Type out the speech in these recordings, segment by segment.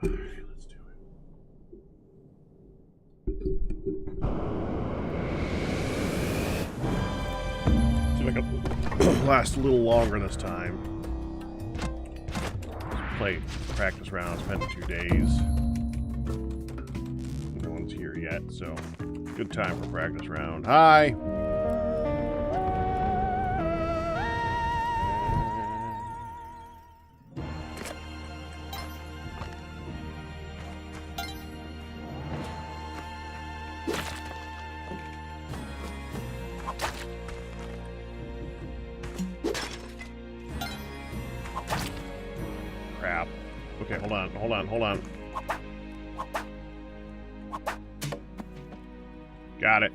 Alright, let's do it. See if I can last a little longer this time. Let's play practice rounds, spent 2 days. No one's here yet, so good time for practice round. Hi! Crap. Okay, hold on. Got it.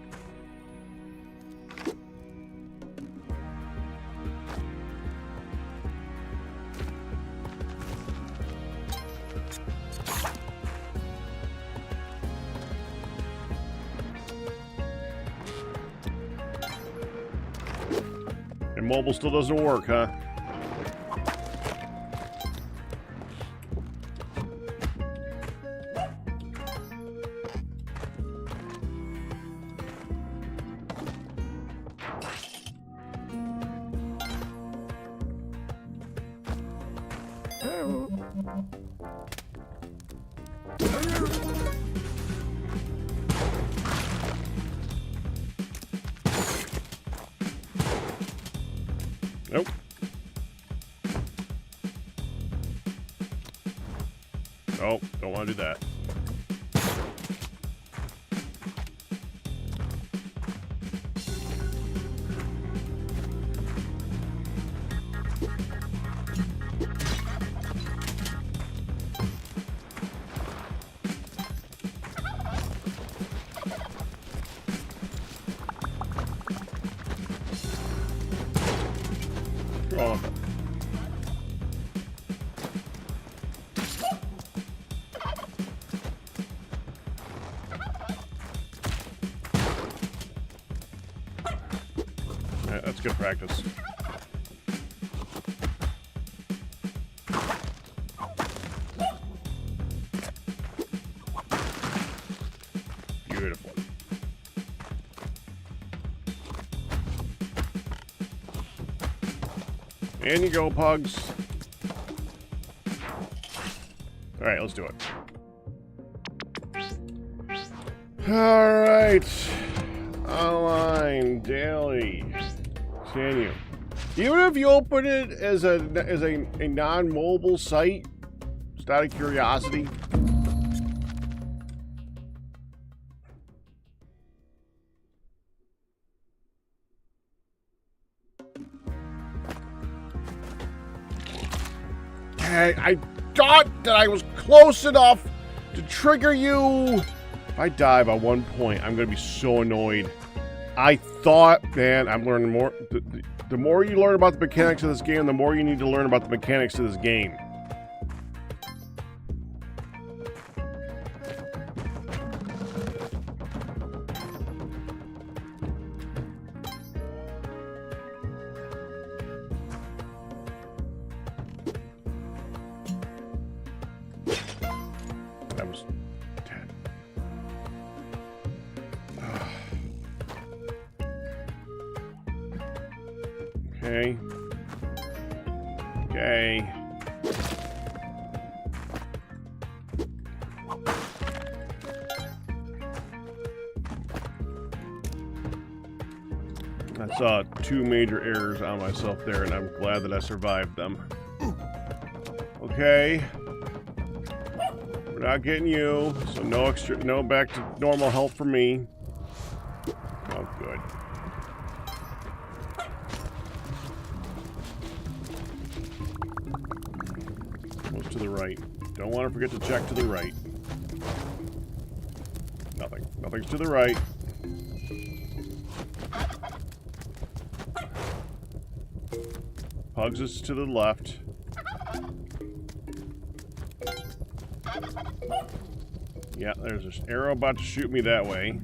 And mobile still doesn't work, huh? Nope. Oh, don't want to do that. All of it. Yeah, that's good practice. Beautiful. In you go, pugs. All right, let's do it. All right. Online, daily. Continue. Even if you open it as a non-mobile site, just out of curiosity. I thought that I was close enough to trigger you. If I die by 1 point, I'm going to be so annoyed. I thought, man, I'm learning more. The more you learn about the mechanics of this game, the more you need to learn about the mechanics of this game. That was 10. Okay. Okay. I saw 2 major errors on myself there, and I'm glad that I survived them. Okay. We're not getting you, so no back to normal health for me. Oh, good. What's to the right? Don't want to forget to check to the right. Nothing. Nothing's to the right. Pugs is to the left. Yeah, there's an arrow about to shoot me that way.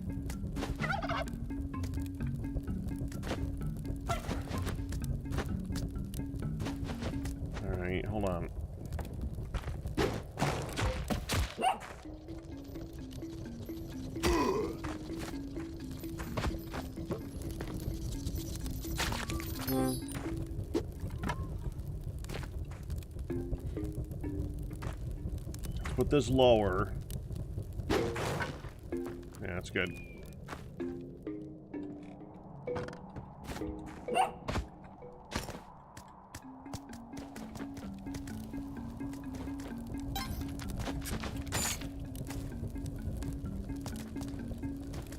Alright, hold on. put this lower. Yeah, that's good.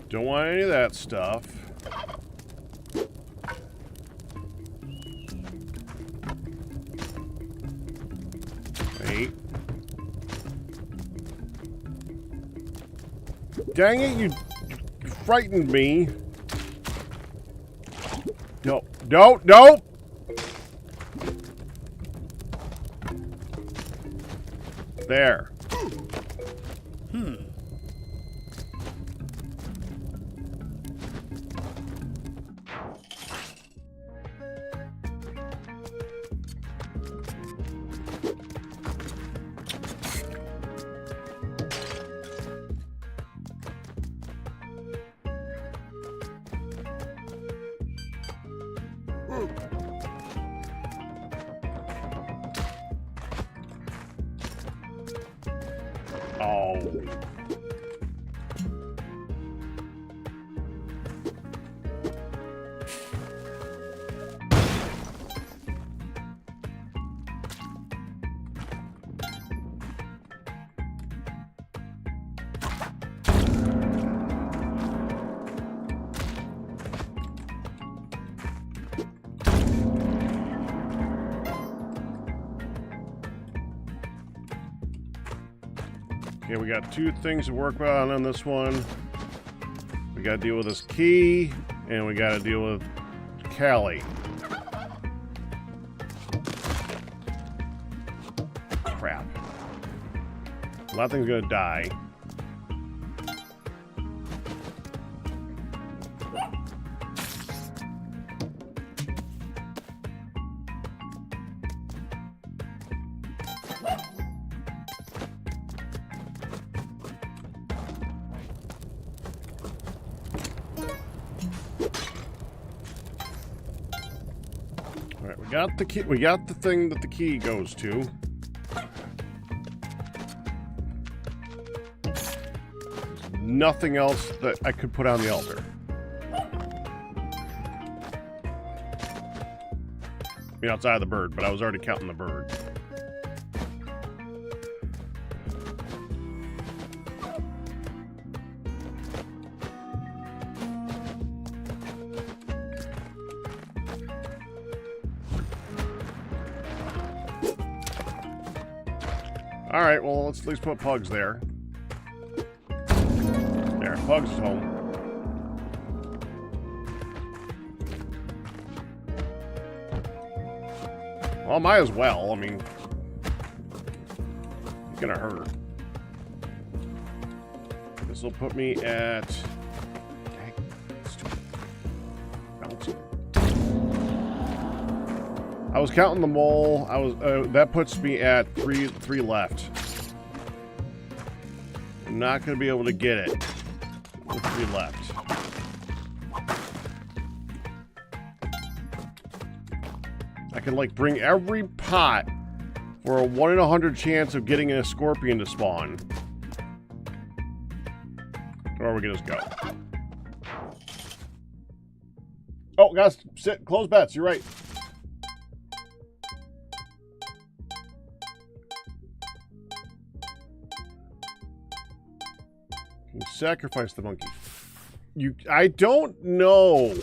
Don't want any of that stuff. Wait. Dang it, you frightened me. No, no, no! There. Oh. Okay, we got two things to work on this one. We got to deal with this key, and we got to deal with Callie. Crap. Nothing's gonna die. Alright, we got the key. We got the thing that the key goes to. There's nothing else that I could put on the altar. I mean, outside of the bird, but I was already counting the bird. Alright, well, let's at least put Pugs there. There, Pugs is home. Well, might as well. I mean, it's gonna hurt. This will put me at... I was counting the mole. I was that puts me at three left. I'm not gonna be able to get it with 3 left. I can like bring every pot for a 1 in 100 chance of getting a scorpion to spawn. Or we can just go. Oh, guys, sit. Close bets. You're right. You sacrifice the monkey. I don't know.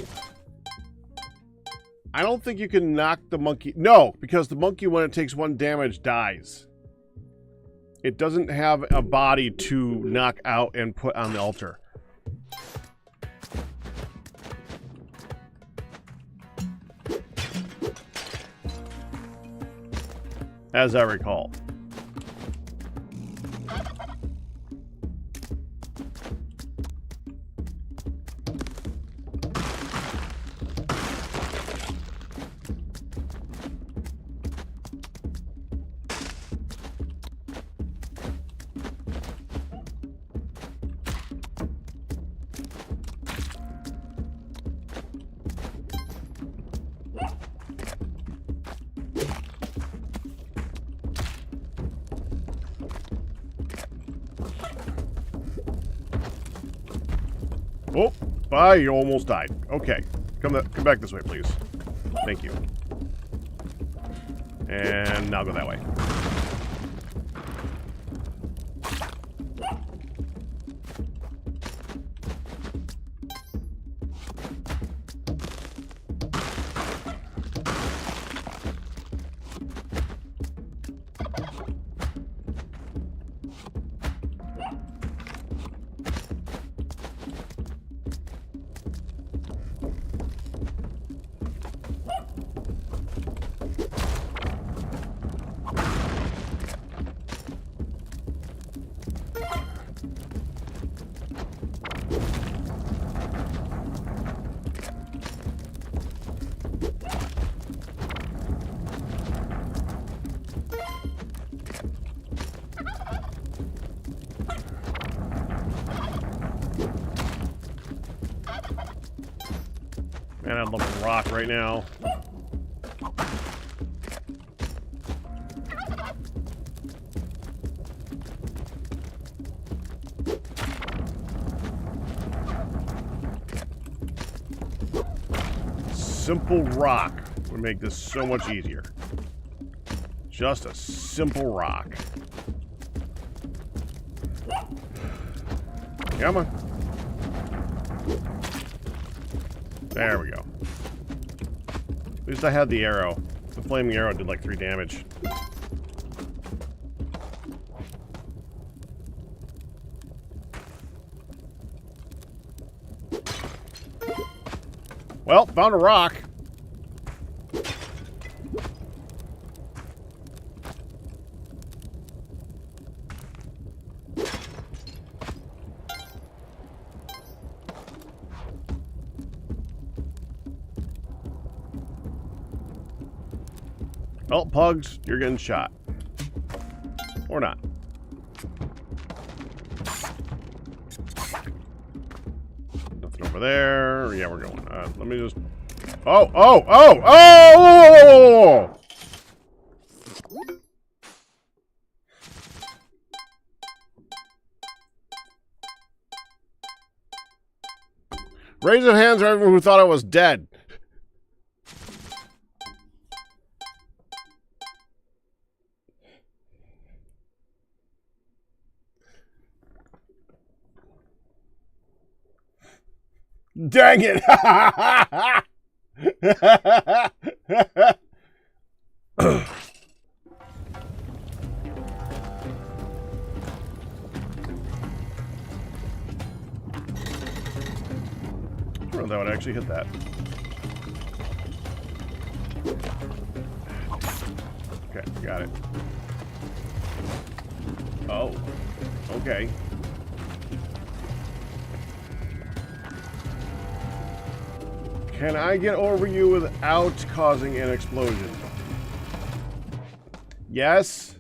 I don't think you can knock the monkey. No, because the monkey, when it takes 1 damage, dies. It doesn't have a body to knock out and put on the altar. As I recall. Oh, bye. You almost died. Okay. Come back this way, please. Thank you. And now go that way. Man, I'd love to rock right now. Simple rock would make this so much easier. Just a simple rock. Come on. There we go. At least I had the arrow. The flaming arrow did like 3 damage. Well, found a rock. Oh, pugs, you're getting shot. Or not. Nothing over there. Yeah, we're going. Let me just... Oh! Raise your hands for everyone who thought I was dead. Dang it! I don't know if that would actually hit that. Okay, got it. Oh, okay. Can I get over you without causing an explosion? Yes?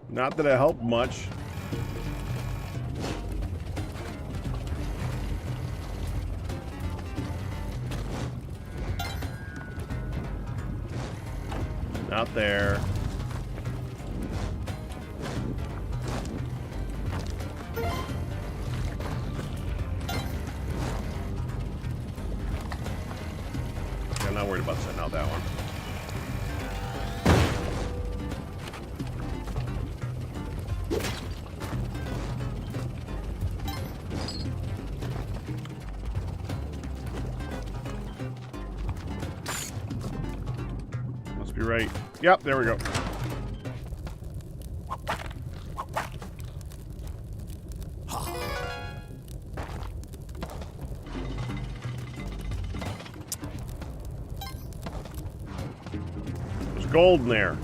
Not that it helped much. Not there. I'm not worried about setting out that one. Must be right. Yep, there we go. Gold in there.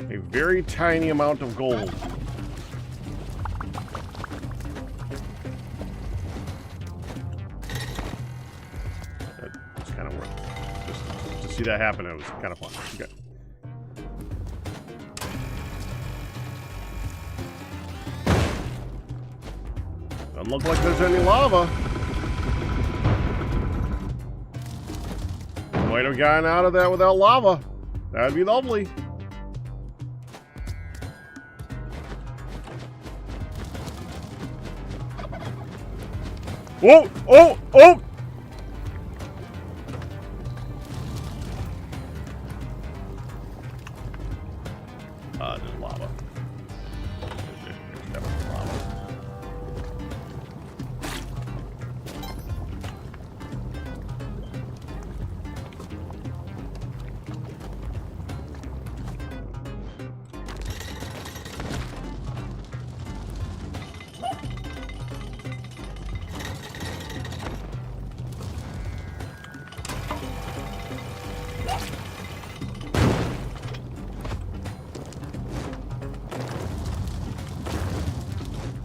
A very tiny amount of gold. That's kind of worth it. Just to see that happen, it was kind of fun. Okay. Doesn't look like there's any lava. Might have gotten out of that without lava. That'd be lovely. Oh! Oh! Oh! There's lava. There's definitely lava.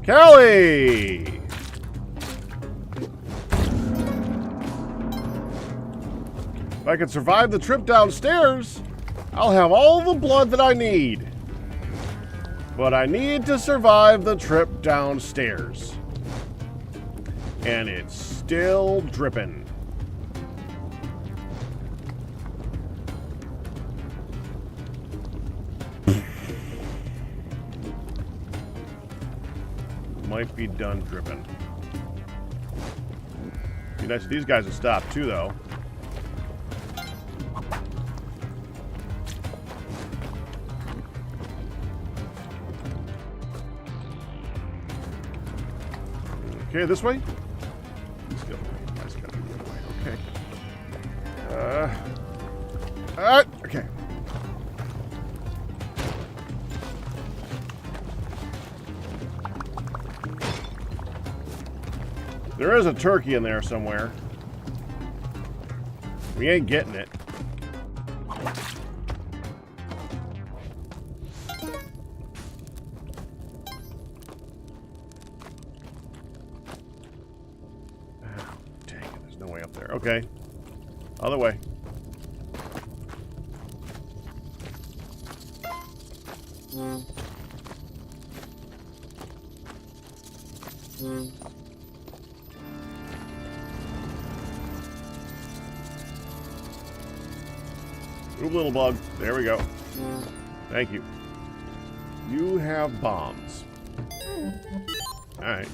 Kelly! If I can survive the trip downstairs, I'll have all the blood that I need. But I need to survive the trip downstairs. And it's still dripping. Might be done dripping. Be nice if these guys would stop too, though. Okay, this way. Let's go. That's gotta be the other way. Okay. Okay. There is a turkey in there somewhere. We ain't getting it. Oh, dang it, there's no way up there. Okay. Other way. Ooh, little bug. There we go. Thank you. You have bombs. Alright.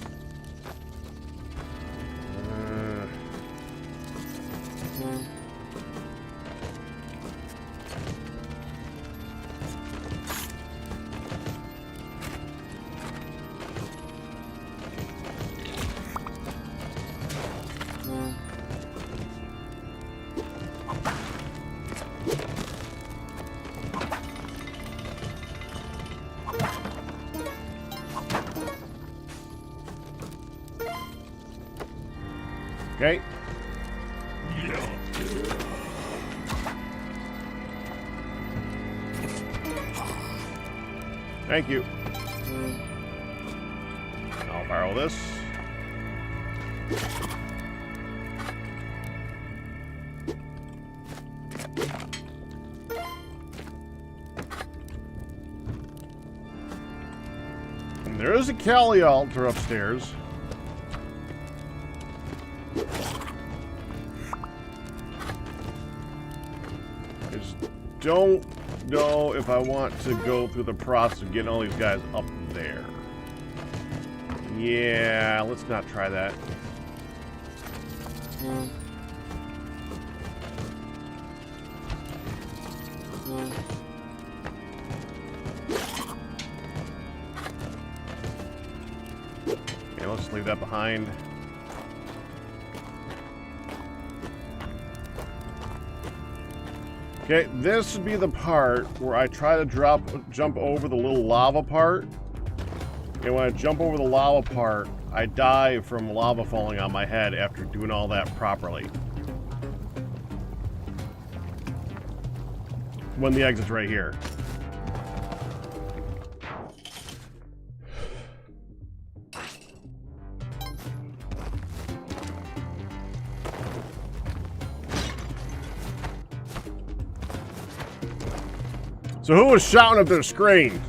Okay. Thank you. I'll borrow this. And there is a Kali altar upstairs. Don't know if I want to go through the process of getting all these guys up there. Yeah, let's not try that. Yeah, let's leave that behind. Okay, this would be the part where I try to jump over the little lava part. And when I jump over the lava part, I die from lava falling on my head after doing all that properly. When the exit's right here. So who was shouting at their screen?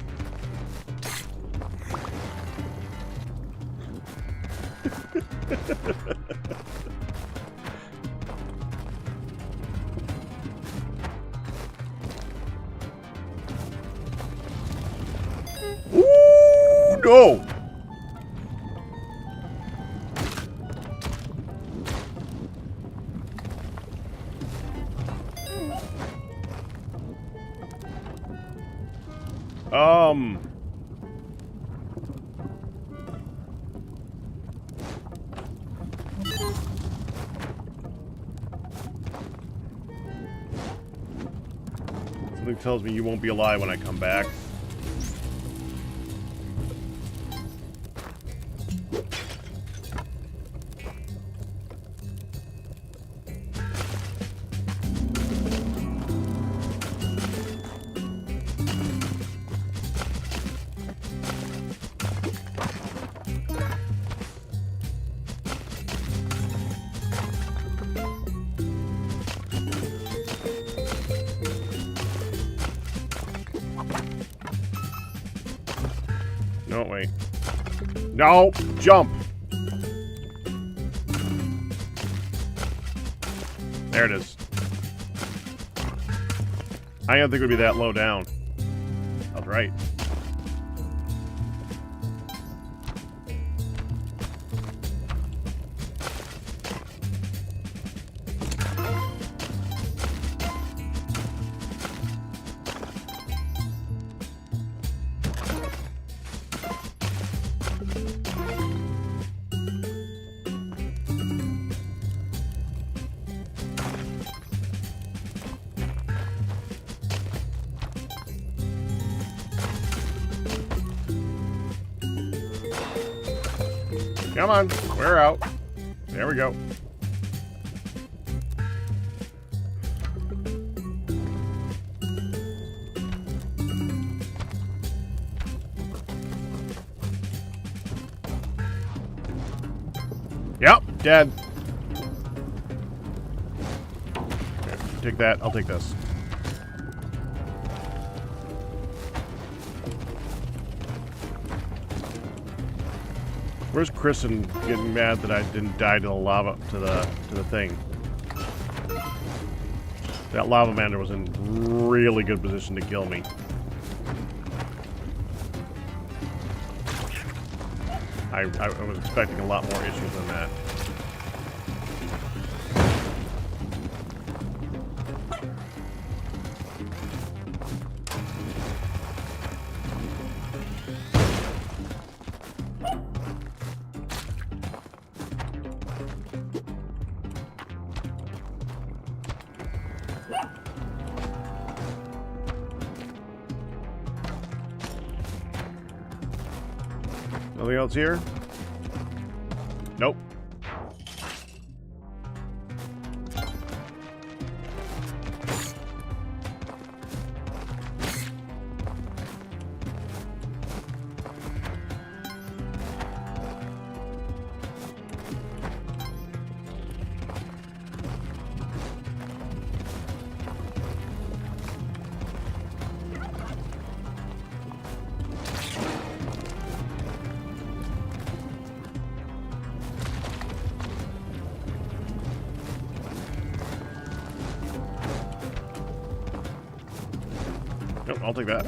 Ooh, no! Something tells me you won't be alive when I come back. No, wait. No! Jump! There it is. I didn't think it would be that low down. I was right. Come on, we're out. There we go. Yep, dead. Okay, take that. I'll take this. Where's Kristen getting mad that I didn't die to the lava to the thing? That lava mander was in really good position to kill me. I was expecting a lot more issues than that. Nothing else here? Nope. Nope, I'll take that.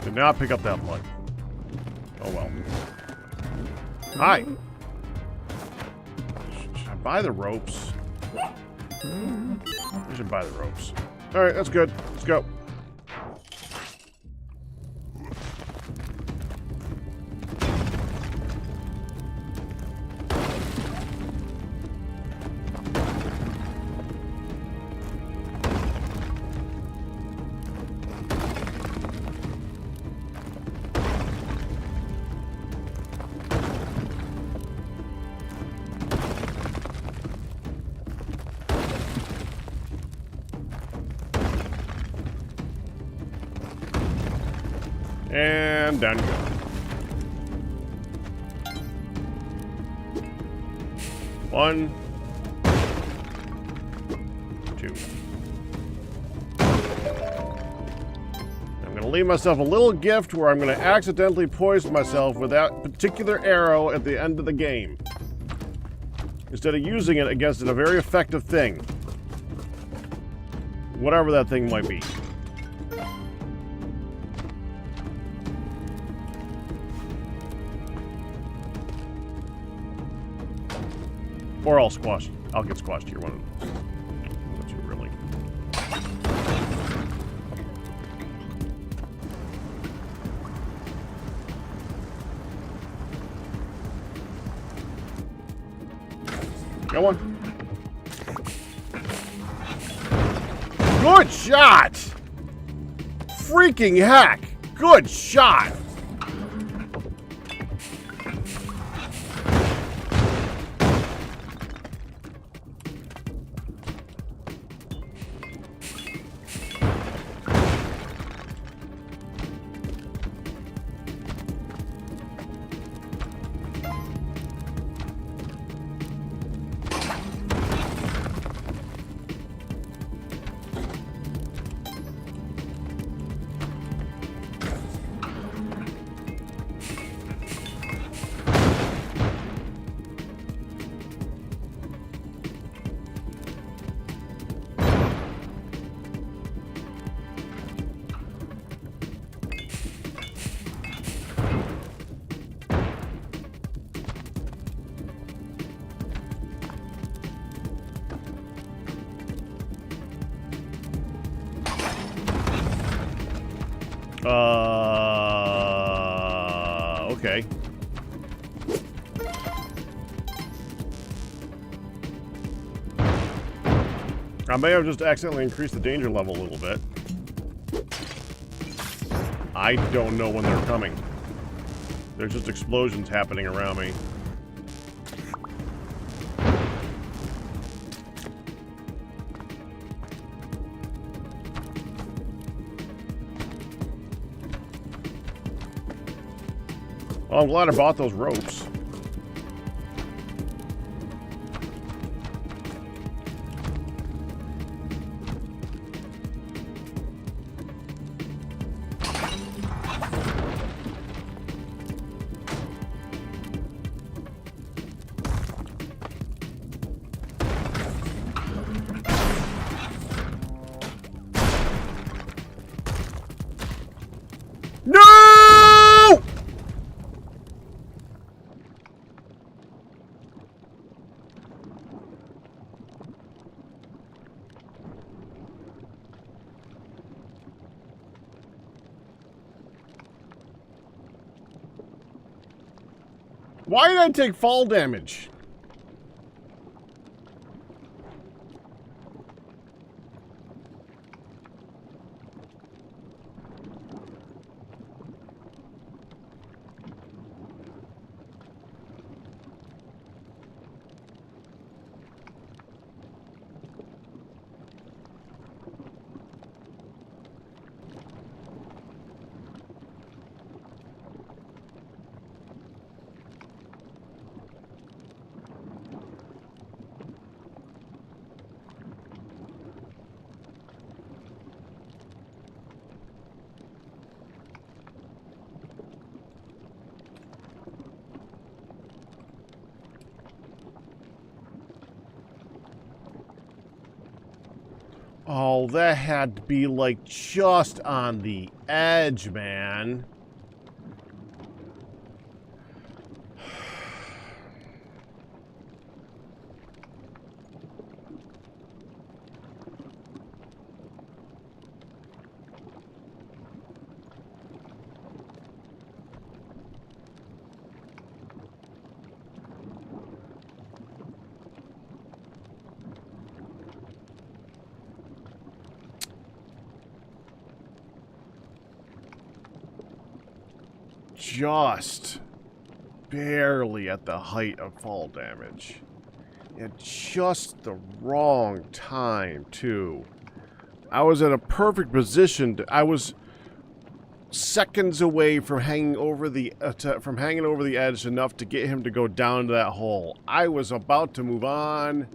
Did not pick up that blood. Oh well. Hi! Should I buy the ropes? I should buy the ropes. Alright, that's good. Let's go. And down you go. One, to. I'm going to leave myself a little gift where I'm going to accidentally poison myself with that particular arrow at the end of the game, instead of using it against a very effective thing. Whatever that thing might be. Or I'll squash. I'll get squashed here. One of those. Not you really. Got one. Good shot! Freaking heck! Good shot! Okay. I may have just accidentally increased the danger level a little bit. I don't know when they're coming. There's just explosions happening around me. Well, I'm glad I bought those ropes. No! Why did I take fall damage? Oh, that had to be like just on the edge, man. Just barely at the height of fall damage. At just the wrong time, too. I was in a perfect position. I was seconds away from hanging over the edge enough to get him to go down to that hole. I was about to move on.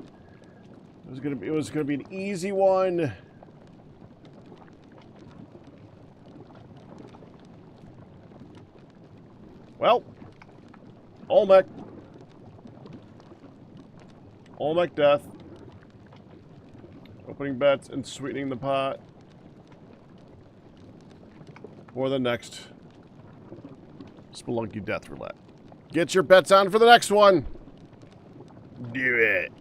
It was gonna be an easy one. Well, Olmec. Olmec death. Opening bets and sweetening the pot for the next Spelunky Death Roulette. Get your bets on for the next one. Do it.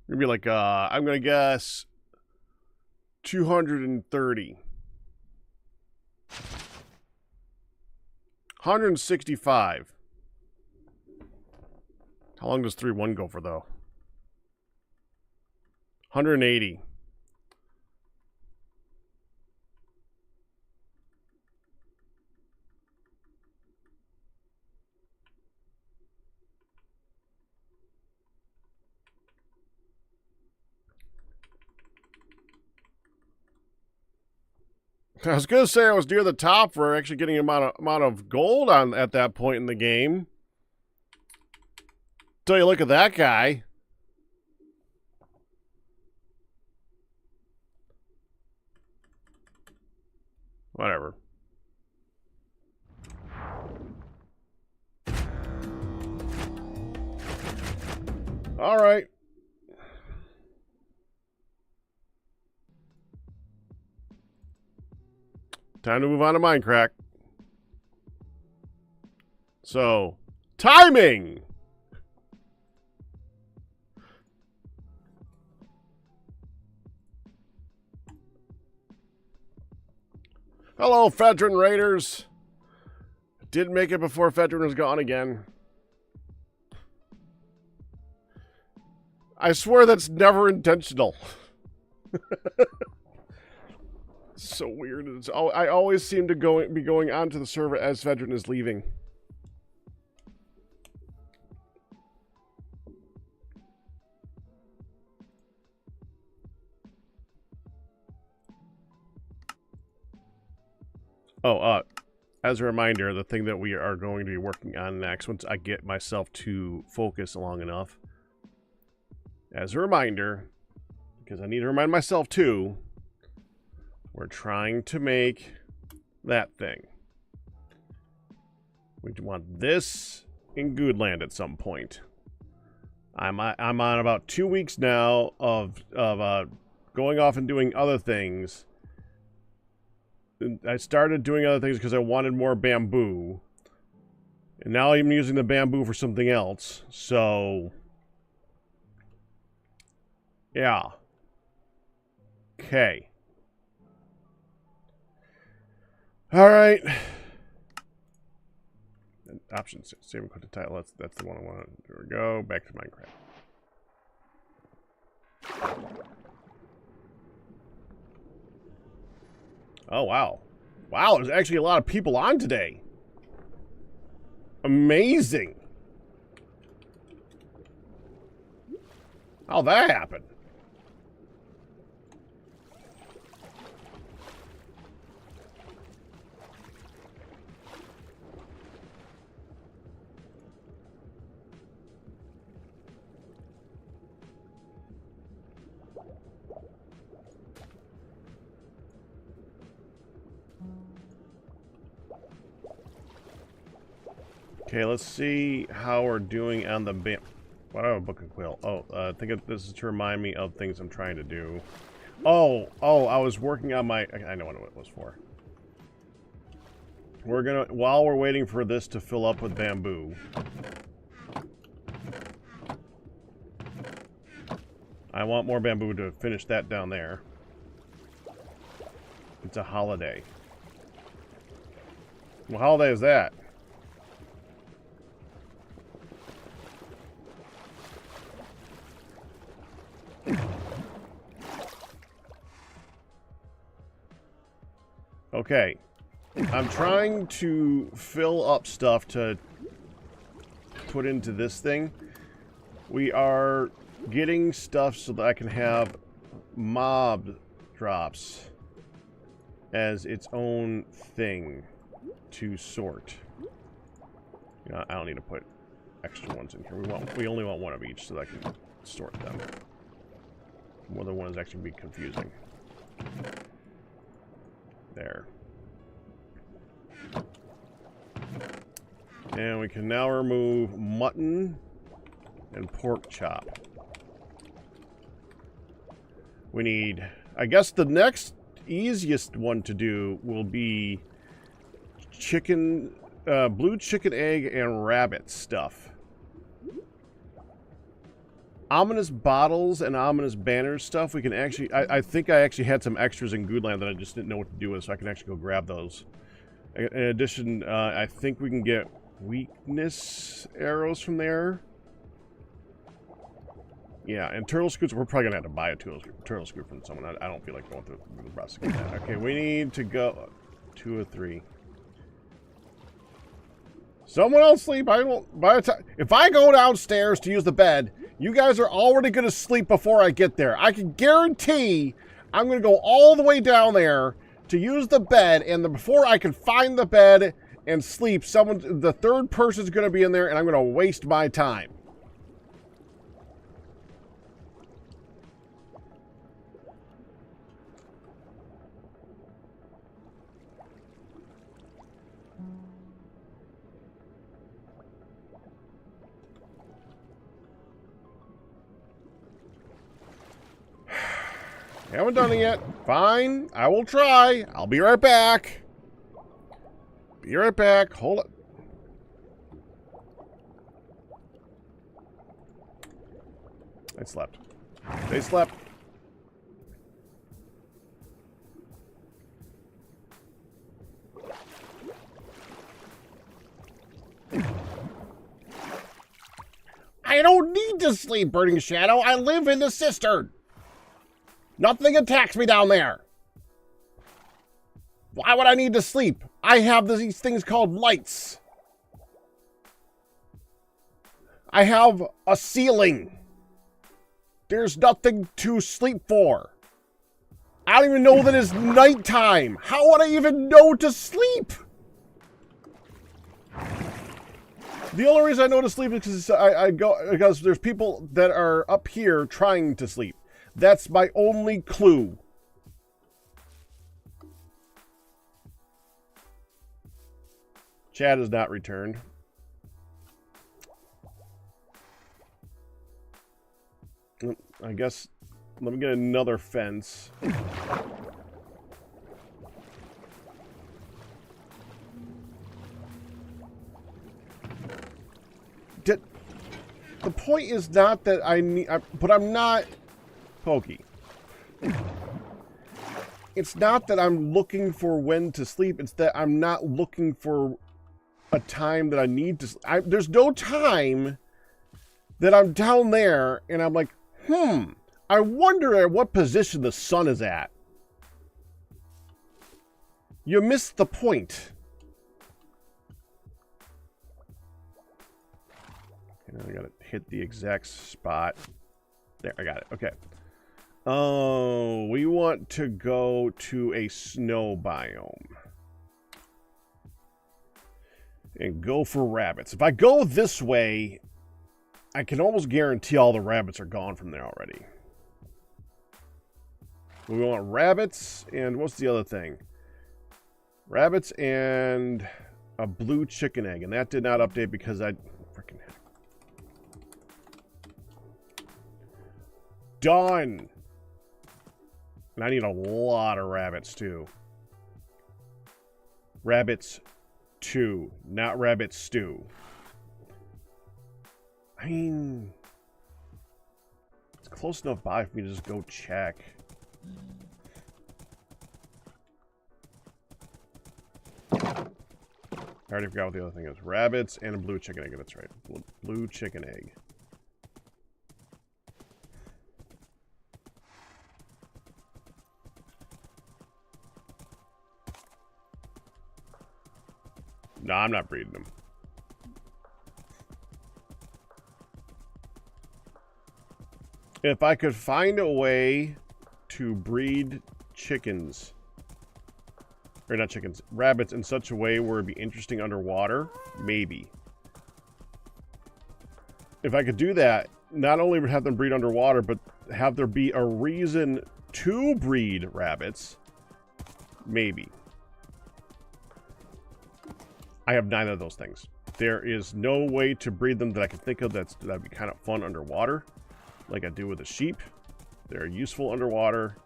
Gonna be like, I'm gonna guess 230. 165. How long does 3-1 go for, though? 180. I was gonna say I was near the top for actually getting amount of gold on at that point in the game. Till you look at that guy. Whatever. All right. Time to move on to Mindcrack. So, timing! Hello, Fedrin Raiders. Didn't make it before Fedrin was gone again. I swear that's never intentional. So weird. I always seem to be going onto the server as Fedrin is leaving. Oh, as a reminder, the thing that we are going to be working on next, once I get myself to focus long enough, as a reminder, because I need to remind myself too, we're trying to make that thing. We want this in Goodland at some point. I'm on about 2 weeks now of going off and doing other things. I started doing other things because I wanted more bamboo. And now I'm using the bamboo for something else. So, yeah. Okay. All right. Options. Save and click the title. That's the one I want. There we go. Back to Minecraft. Oh, wow. Wow, there's actually a lot of people on today. Amazing. How'd that happen? Okay, let's see how we're doing on the What do I have a book of quill? Oh, I think this is to remind me of things I'm trying to do. Oh, I was working on my... I know what it was for. We're gonna... While we're waiting for this to fill up with bamboo... I want more bamboo to finish that down there. It's a holiday. What holiday is that? Okay, I'm trying to fill up stuff to put into this thing. We are getting stuff so that I can have mob drops as its own thing to sort. You know, I don't need to put extra ones in here. We only want one of each so that I can sort them. More than one is actually be confusing. There. And we can now remove mutton and pork chop. We need, I guess the next easiest one to do will be chicken, blue chicken egg and rabbit stuff. Ominous bottles and ominous banners stuff, we can actually, I think I actually had some extras in Goodland that I just didn't know what to do with, so I can actually go grab those. In addition, I think we can get weakness arrows from there. Yeah, and turtle scoots, we're probably gonna have to buy a turtle scoot from someone. I don't feel like going through the process of that. Okay, we need to go 2 or 3. Someone else sleep. I won't. By the time, if I go downstairs to use the bed, you guys are already gonna sleep before I get there. I can guarantee I'm gonna go all the way down there to use the bed, and before I can find the bed and sleep, the third person's gonna be in there, and I'm gonna waste my time. Haven't done it yet. Fine. I will try. I'll be right back. Be right back. Hold it. I slept. They slept. I don't need to sleep, Burning Shadow. I live in the cistern. Nothing attacks me down there. Why would I need to sleep? I have these things called lights. I have a ceiling. There's nothing to sleep for. I don't even know that it's nighttime. How would I even know to sleep? The only reason I know to sleep is because there's people that are up here trying to sleep. That's my only clue. Chad has not returned. I guess, let me get another fence. The point is not that I need, but I'm not Pokey. It's not that I'm looking for when to sleep. It's that I'm not looking for a time that I need to sleep. There's no time that I'm down there and I'm like, I wonder at what position the sun is at. You missed the point. And I gotta hit the exact spot. There, I got it. Okay. Oh, we want to go to a snow biome. And go for rabbits. If I go this way, I can almost guarantee all the rabbits are gone from there already. We want rabbits, and what's the other thing? Rabbits and a blue chicken egg. And that did not update because I freaking had done. And I need a lot of rabbits, too. Rabbits 2, not rabbit stew. I mean, it's close enough by for me to just go check. I already forgot what the other thing is. Rabbits and a blue chicken egg. That's right. Blue chicken egg. No, I'm not breeding them. If I could find a way to breed chickens, or not chickens, rabbits in such a way where it'd be interesting underwater, maybe. If I could do that, not only have them breed underwater, but have there be a reason to breed rabbits, maybe. I have neither of those things. There is no way to breed them that I can think of that'd be kind of fun underwater, like I do with the sheep. They're useful underwater.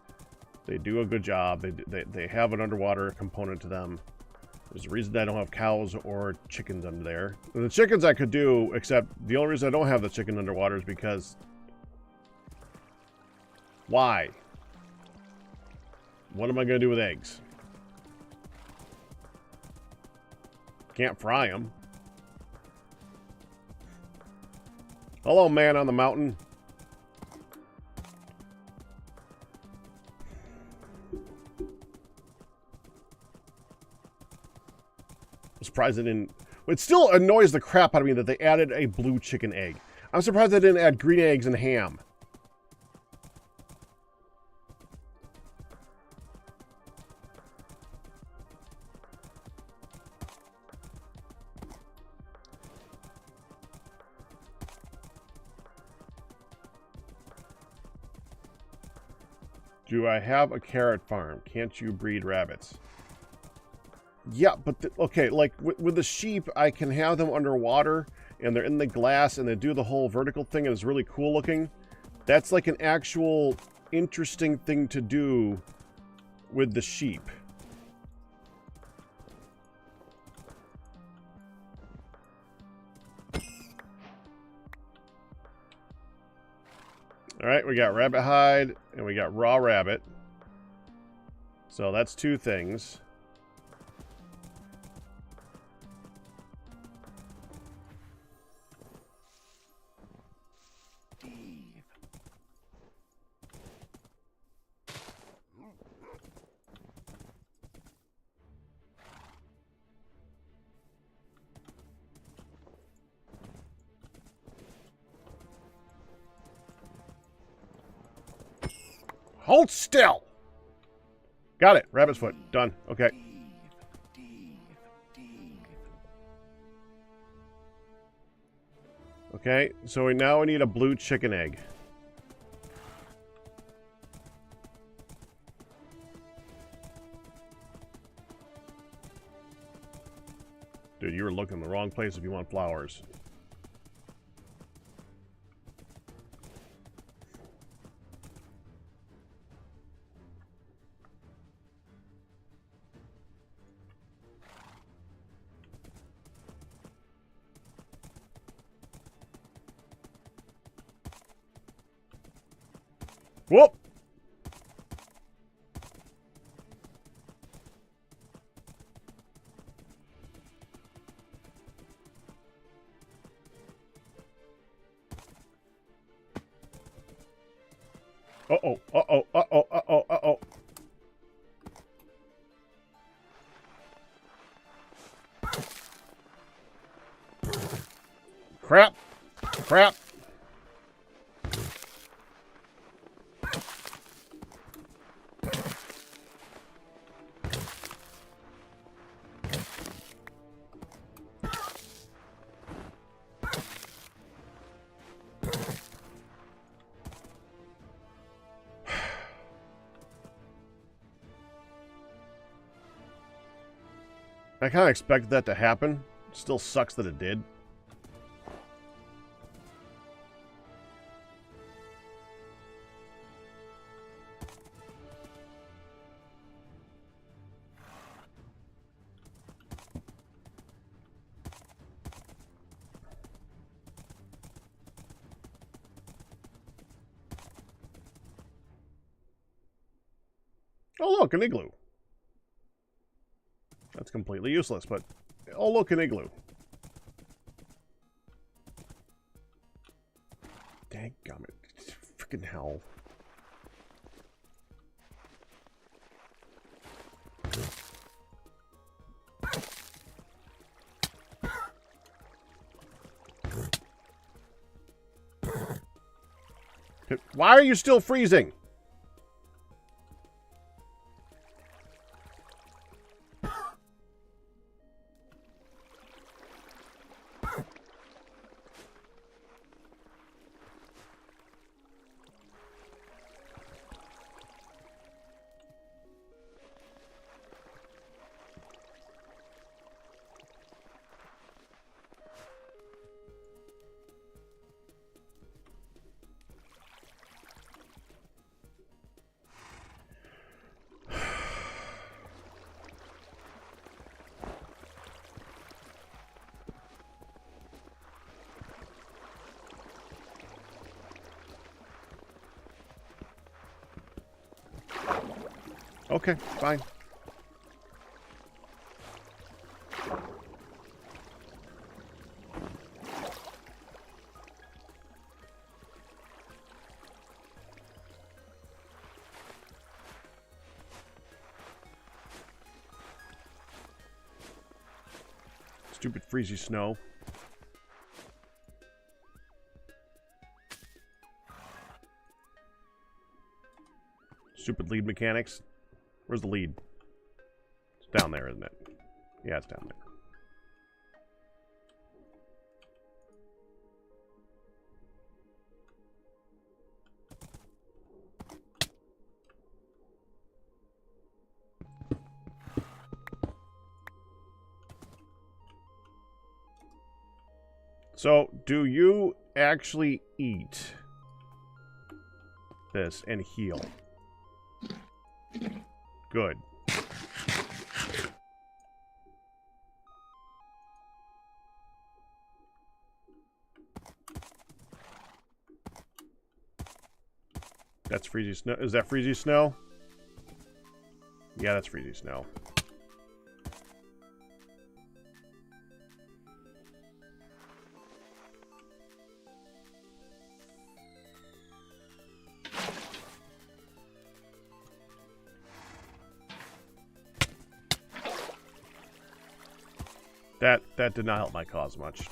They do a good job. They have an underwater component to them. There's a reason I don't have cows or chickens under there. And the chickens I could do, except the only reason I don't have the chicken underwater is because... Why? What am I going to do with eggs? Can't fry them. Hello, man on the mountain. I'm surprised they didn't... It still annoys the crap out of me that they added a blue chicken egg. I'm surprised they didn't add green eggs and ham. Do I have a carrot farm? Can't you breed rabbits? Yeah, but okay, like with the sheep, I can have them underwater and they're in the glass and they do the whole vertical thing and it's really cool looking. That's like an actual interesting thing to do with the sheep. All right, we got rabbit hide and we got raw rabbit. So that's two things. Hold still. Got it. Rabbit's foot. Done. Okay. Okay, so we now need a blue chicken egg. Dude, you were looking in the wrong place if you want flowers. Whoop! Uh-oh, uh-oh, uh-oh, uh-oh, uh-oh. Crap! Crap! I kind of expected that to happen. Still sucks that it did. Oh, look, an igloo. That's completely useless, but... Oh, look, an igloo. Dadgummit. Frickin' hell. Why are you still freezing? Okay, fine. Stupid freezy snow. Stupid lead mechanics. Where's the lead? It's down there, isn't it? Yeah, it's down there. So, do you actually eat this and heal? Good. That's freezy snow. Is that freezy snow? Yeah, that's freezy snow. That did not help my cause much.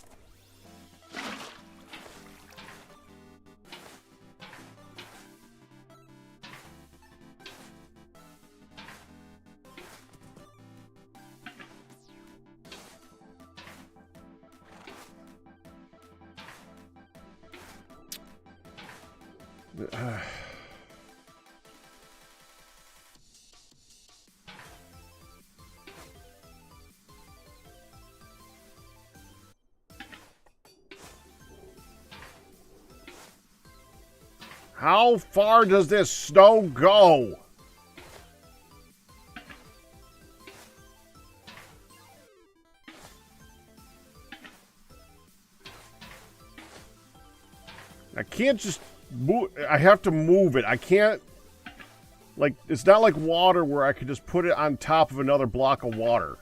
How far does this snow go? I can't just move. I have to move it. I can't, like, it's not like water where I could just put it on top of another block of water.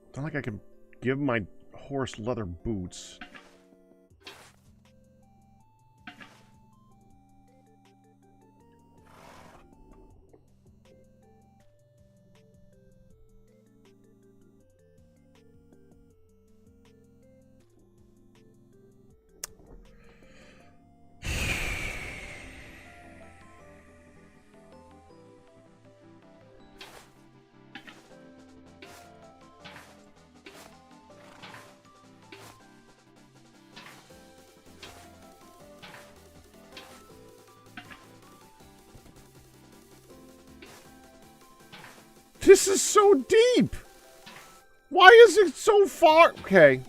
It's not like I can give my horse leather boots. This is so deep! Why is it so far? Okay.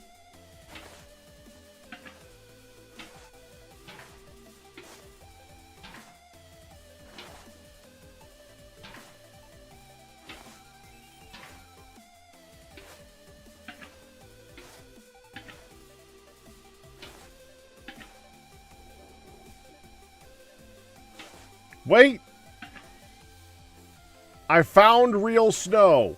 Wait! I found real snow.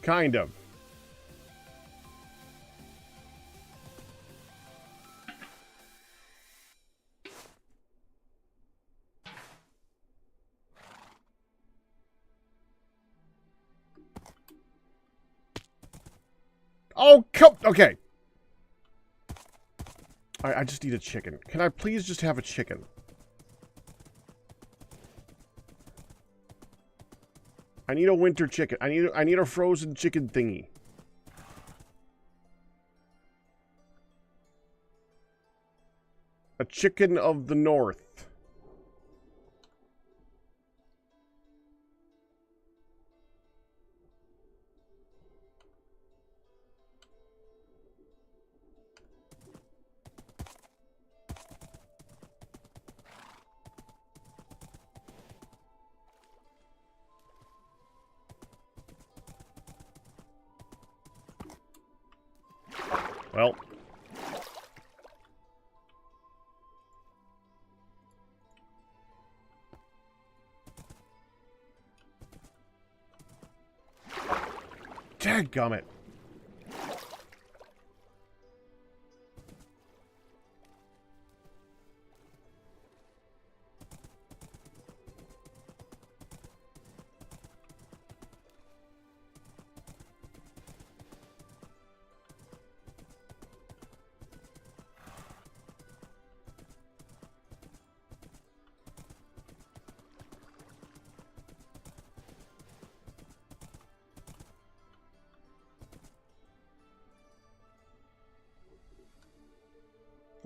Kind of. Oh, come... Okay. I just need a chicken. Can I please just have a chicken? I need a winter chicken. I need a frozen chicken thingy. A chicken of the north. Well. Dadgummit.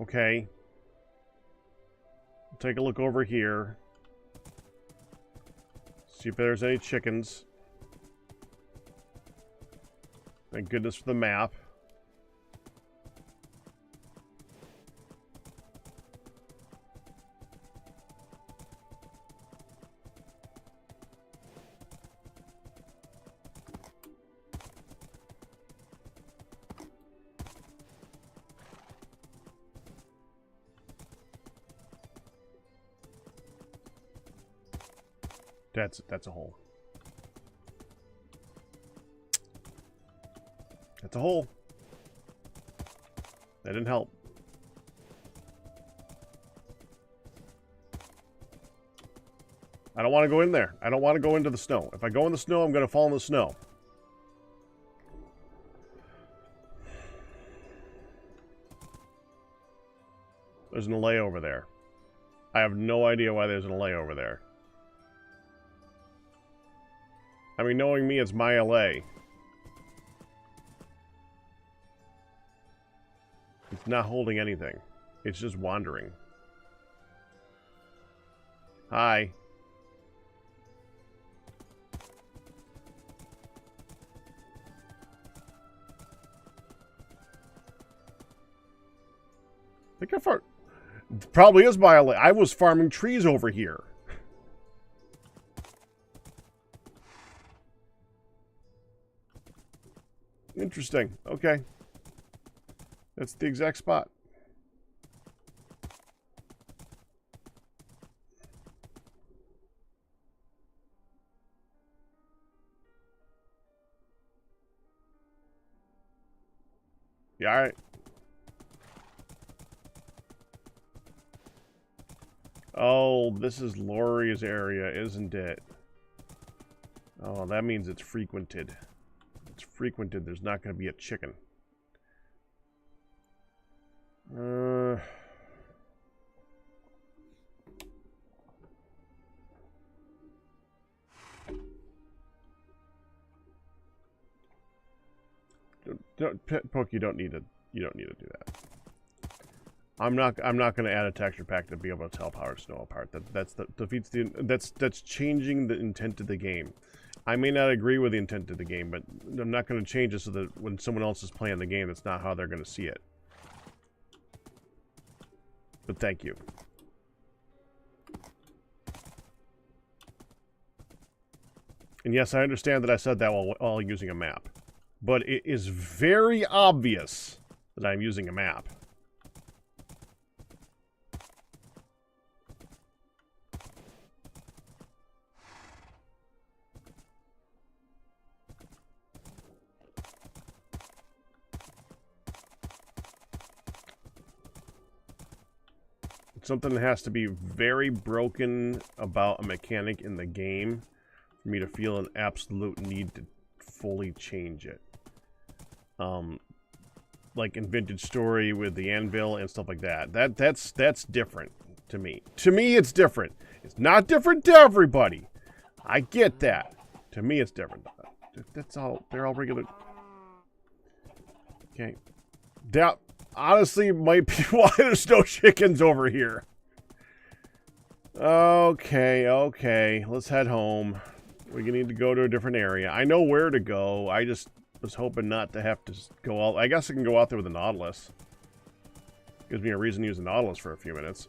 Okay. Take a look over here. See if there's any chickens. Thank goodness for the map. That's a hole. That's a hole. That didn't help. I don't want to go in there. I don't want to go into the snow. If I go in the snow, I'm going to fall in the snow. There's an allay over there. I have no idea why there's an allay over there. I mean, knowing me, it's my LA. It's not holding anything. It's just wandering. Hi. I think I far... Probably is my LA. I was farming trees over here. Interesting. Okay. That's the exact spot. Yeah, all right. Oh, this is Laurie's area, isn't it? Oh, that means it's frequented. It's frequented. There's not going to be a chicken. Poke, you don't need to do that. I'm not going to add a texture pack to be able to tell Power Snow apart. That's changing the intent of the game. I may not agree with the intent of the game, but I'm not going to change it so that when someone else is playing the game, that's not how they're going to see it. But thank you. And yes, I understand that I said that while using a map. But it is very obvious that I'm using a map. Something has to be very broken about a mechanic in the game for me to feel an absolute need to fully change it. Like in Vintage Story with the anvil and stuff like that. That's different to me. To me, it's different. It's not different to everybody. I get that. To me, it's different. That's all. They're all regular. Okay. That honestly might be why there's no chickens over here. Okay. Let's head home. We need to go to a different area. I know where to go. I just was hoping not to have to go out. I guess I can go out there with the Nautilus. Gives me a reason to use the Nautilus for a few minutes.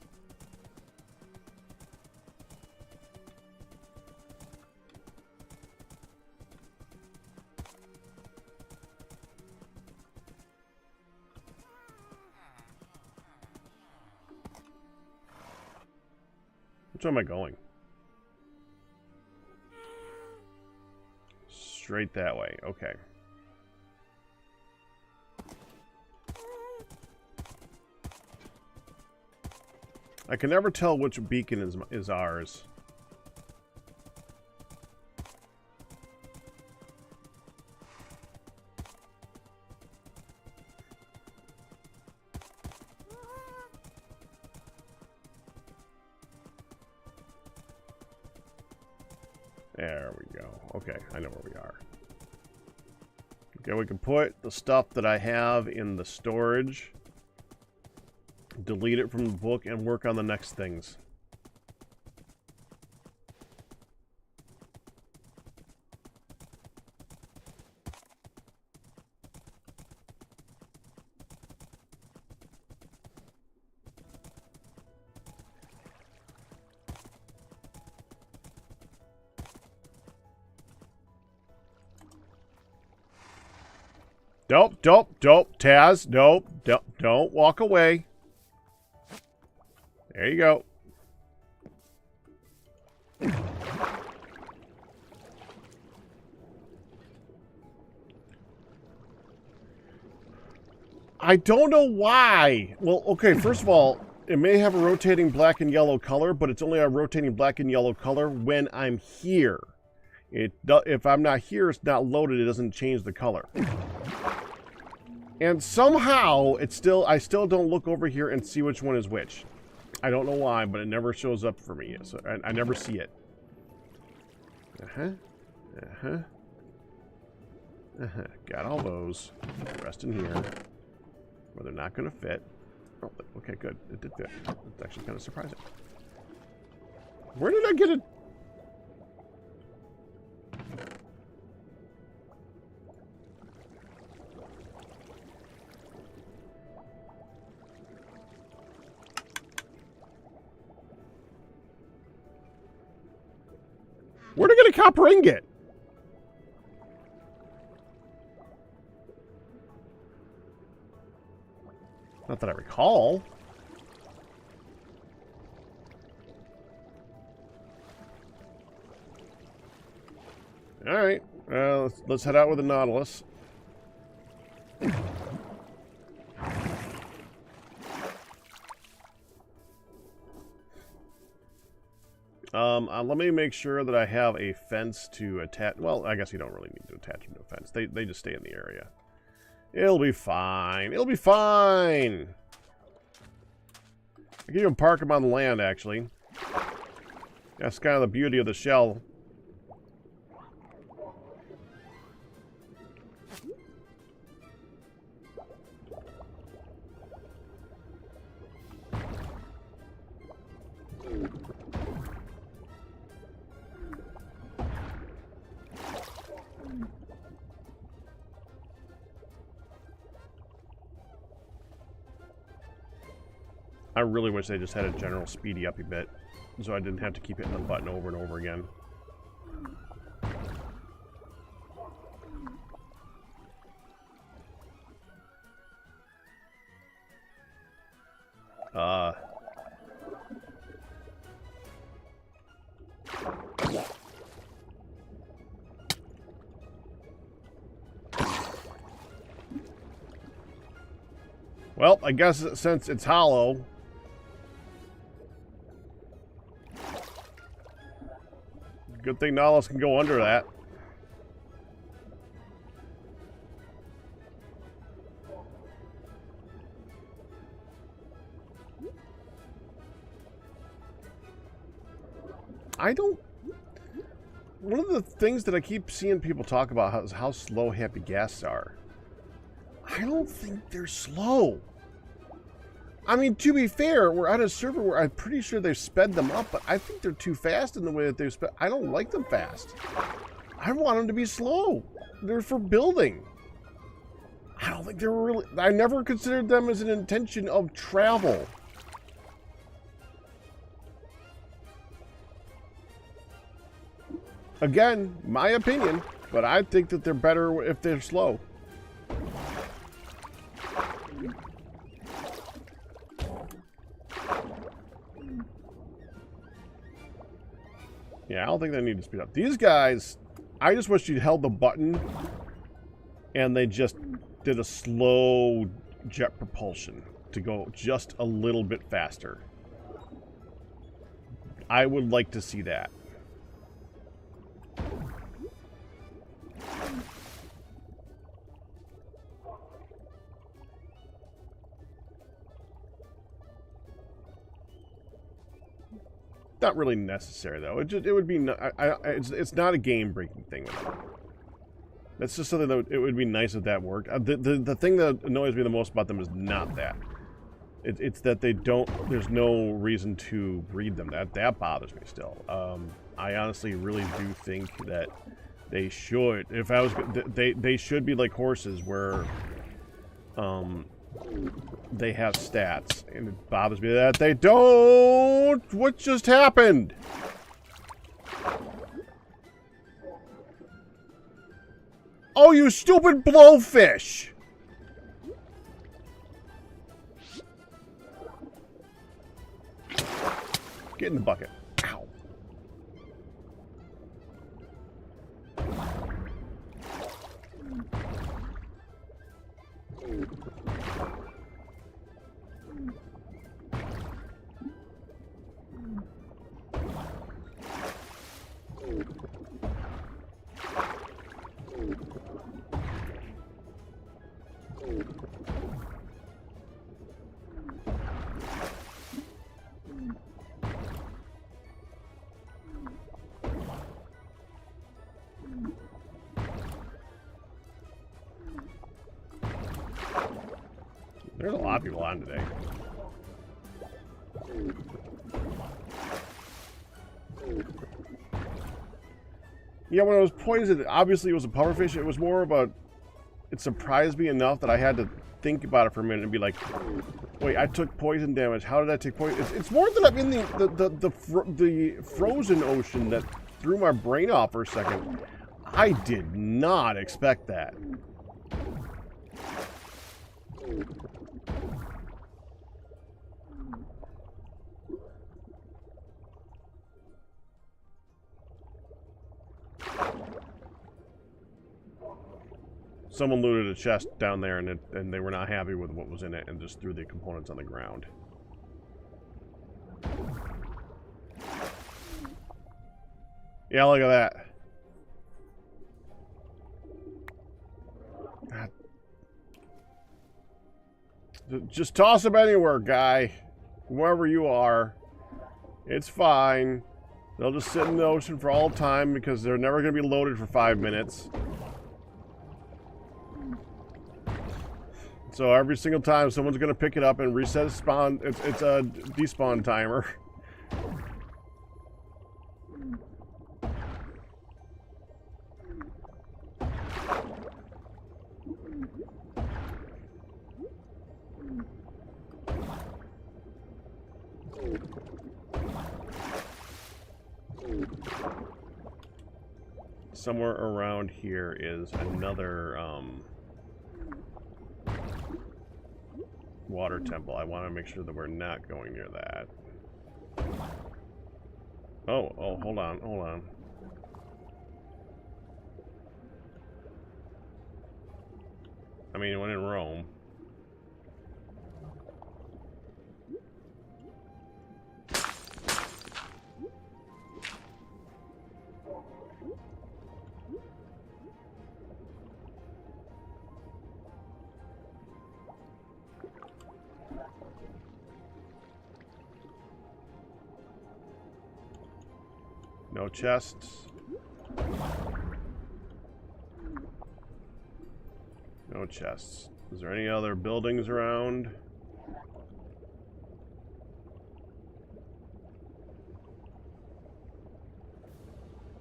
Which way am I going? Straight that way. Okay. I can never tell which beacon is ours. There we go. Okay, I know where we are. Okay, we can put the stuff that I have in the storage, delete it from the book, and work on the next things. Don't, Taz, nope, don't walk away. There you go. I don't know why. Well, okay, first of all, it may have a rotating black and yellow color, but it's only a rotating black and yellow color when I'm here. If I'm not here, it's not loaded, it doesn't change the color. And somehow, I still don't look over here and see which one is which. I don't know why, but it never shows up for me. So I never see it. Got all those. Rest in here. Well, they're not going to fit. Oh, okay, good. It did fit. It's actually kind of surprising. Where did I get it? Where'd I get a copper ingot? Not that I recall. All right. Let's head out with the Nautilus. Let me make sure that I have a fence to attach. Well, I guess you don't really need to attach them to a fence. They just stay in the area. It'll be fine. It'll be fine. I can even park them on the land, actually. That's kind of the beauty of the shell. I really wish they just had a general speedy up a bit, so I didn't have to keep hitting the button over and over again. Well, I guess since it's hollow, Good thing none of us can go under that. One of the things that I keep seeing people talk about is how slow happy gas are. I don't think they're slow. I mean, to be fair, we're at a server where I'm pretty sure they've sped them up, but I think they're too fast in the way that they've sped. I don't like them fast. I want them to be slow. They're for building. I don't think they're really... I never considered them as an intention of travel. Again, my opinion, but I think that they're better if they're slow. Yeah, I don't think they need to speed up. These guys, I just wish you'd held the button and they just did a slow jet propulsion to go just a little bit faster. I would like to see that. Not really necessary though. It would be. It's not a game-breaking thing. That's just something that it would be nice if that worked. The thing that annoys me the most about them is not that. It's that they don't. There's no reason to breed them. That bothers me still. I honestly really do think that they should. If I was, they should be like horses where, they have stats, and it bothers me that they don't. What just happened? Oh, you stupid blowfish! Get in the bucket. Ow. There's a lot of people on today. Yeah, when it was poisoned, obviously it was a pufferfish. It was more of a... It surprised me enough that I had to think about it for a minute and be like, wait, I took poison damage. How did I take poison? It's more that I'm in the frozen ocean that threw my brain off for a second. I did not expect that. Someone looted a chest down there, and they were not happy with what was in it, and just threw the components on the ground. Yeah, look at that. God. Just toss them anywhere, guy. Wherever you are. It's fine. They'll just sit in the ocean for all time because they're never going to be loaded for 5 minutes. So every single time someone's going to pick it up and reset a spawn, it's a despawn timer. Somewhere around here is another water temple. I want to make sure that we're not going near that. Oh, hold on. I mean, when in Rome. No chests. No chests. Is there any other buildings around?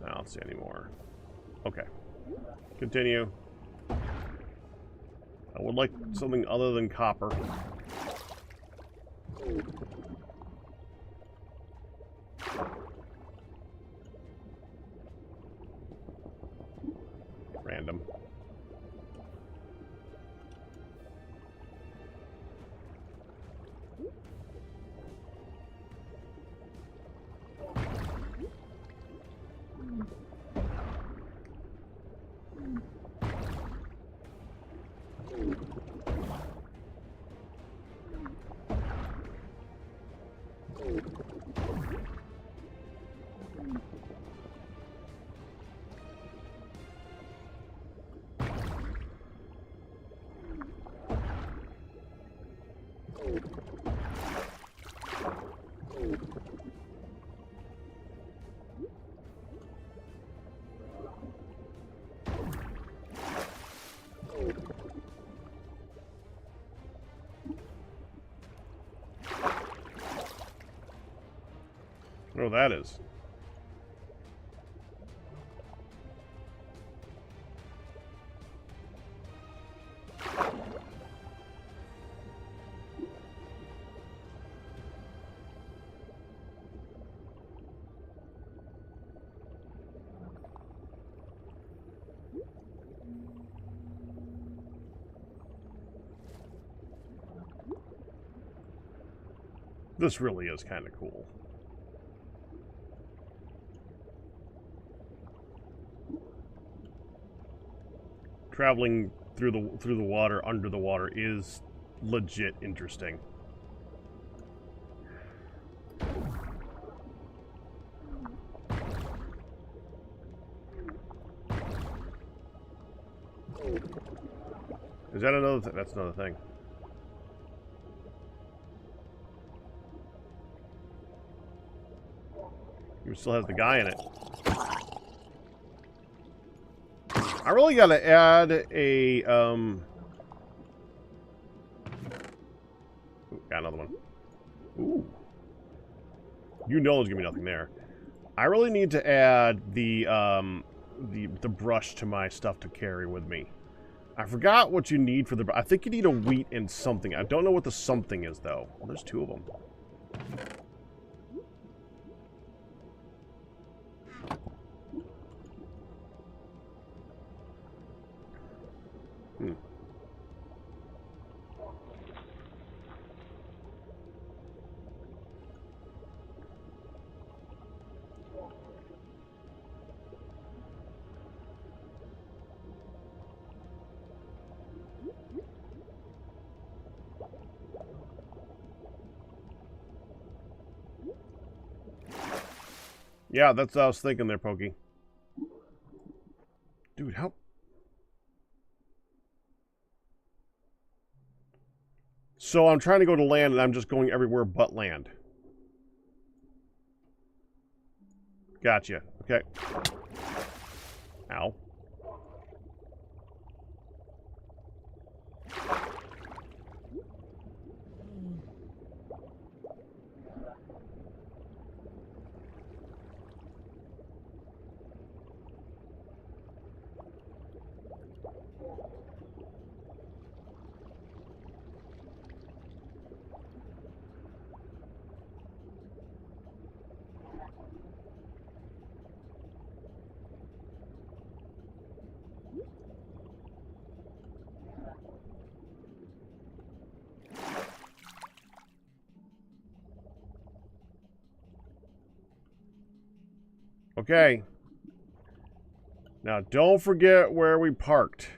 I don't see any more. Okay. Continue. I would like something other than copper. Random. Oh, that is. This really is kind of cool. Traveling through the water, under the water, is legit interesting. Is that another thing? That's another thing. It still has the guy in it. I really gotta add a, Ooh, got another one. Ooh. You know there's gonna be nothing there. I really need to add the brush to my stuff to carry with me. I forgot what you need for the... I think you need a wheat and something. I don't know what the something is, though. Well, there's two of them. Yeah, that's what I was thinking there, Pokey. Dude, help. So I'm trying to go to land, and I'm just going everywhere but land. Gotcha. Okay. Ow. Okay. Now, don't forget where we parked.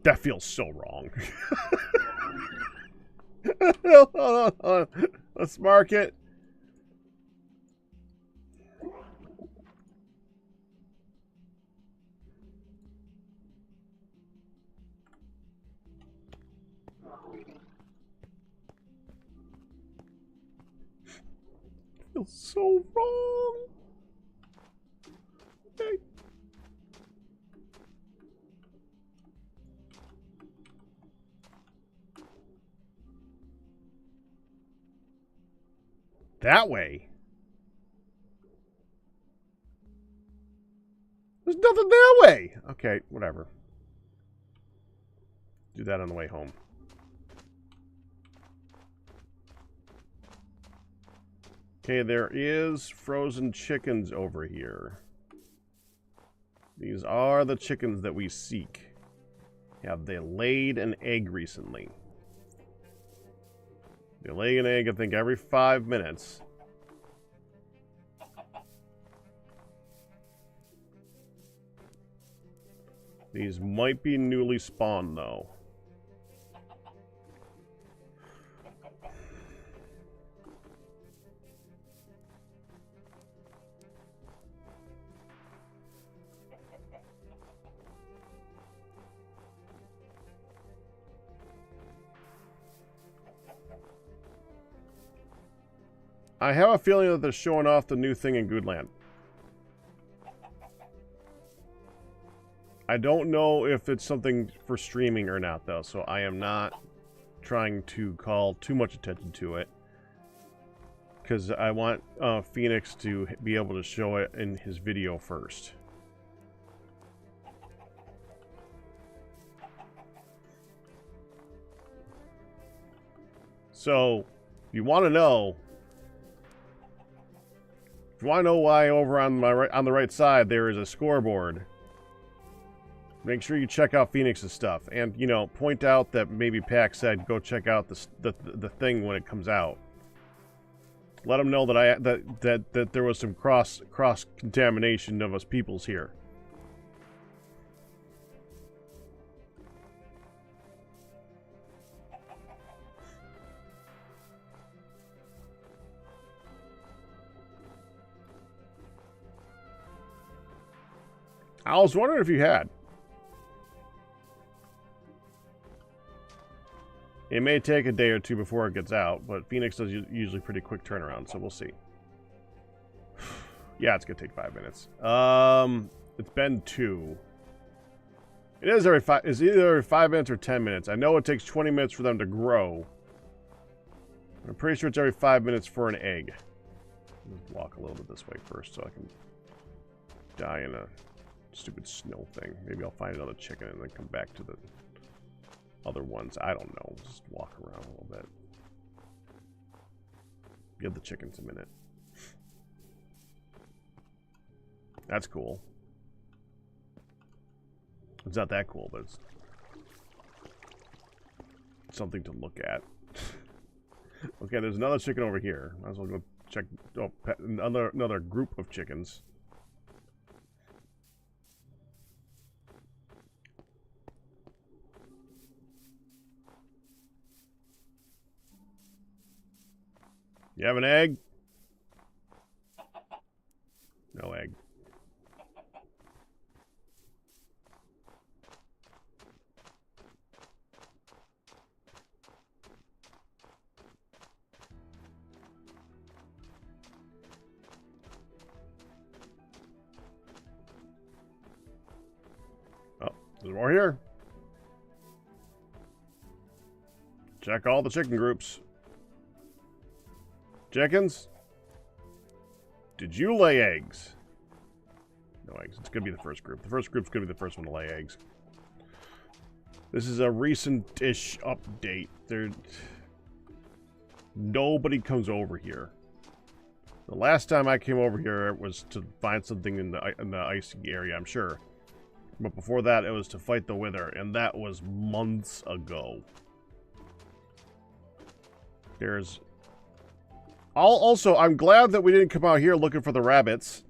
That feels so wrong. Hold on. Let's mark it. Feels so wrong. Okay. That way. There's nothing that way. Okay, whatever. Do that on the way home. Okay, there is frozen chickens over here. These are the chickens that we seek. Have they laid an egg recently? They lay an egg, I think, every 5 minutes. These might be newly spawned, though. I have a feeling that they're showing off the new thing in Goodland. I don't know if it's something for streaming or not, though, so I am not trying to call too much attention to it. Because I want Phoenix to be able to show it in his video first. So, if you want to know... If you want to know why over on the right side there is a scoreboard, make sure you check out Phoenix's stuff, and you know, point out that maybe Pack said go check out the thing when it comes out. Let them know that that there was some cross contamination of us peoples here. I was wondering if you had. It may take a day or two before it gets out, but Phoenix does usually pretty quick turnaround, so we'll see. Yeah, it's gonna take 5 minutes. It's been 2. It is every 5. It's either every 5 minutes or 10 minutes. I know it takes 20 minutes for them to grow. I'm pretty sure it's every 5 minutes for an egg. Let's walk a little bit this way first, so I can die in a stupid snow thing. Maybe I'll find another chicken and then come back to the other ones. I don't know. Just walk around a little bit. Give the chickens a minute. That's cool. It's not that cool, but it's something to look at. Okay, there's another chicken over here. Might as well go check. Oh, another group of chickens. You have an egg? No egg. Oh, there's more here. Check all the chicken groups. Chickens? Did you lay eggs? No eggs. It's going to be the first group. The first group's going to be the first one to lay eggs. This is a recent-ish update. Nobody comes over here. The last time I came over here was to find something in the icy area, I'm sure. But before that, it was to fight the Wither, and that was months ago. There's... Also, I'm glad that we didn't come out here looking for the rabbits.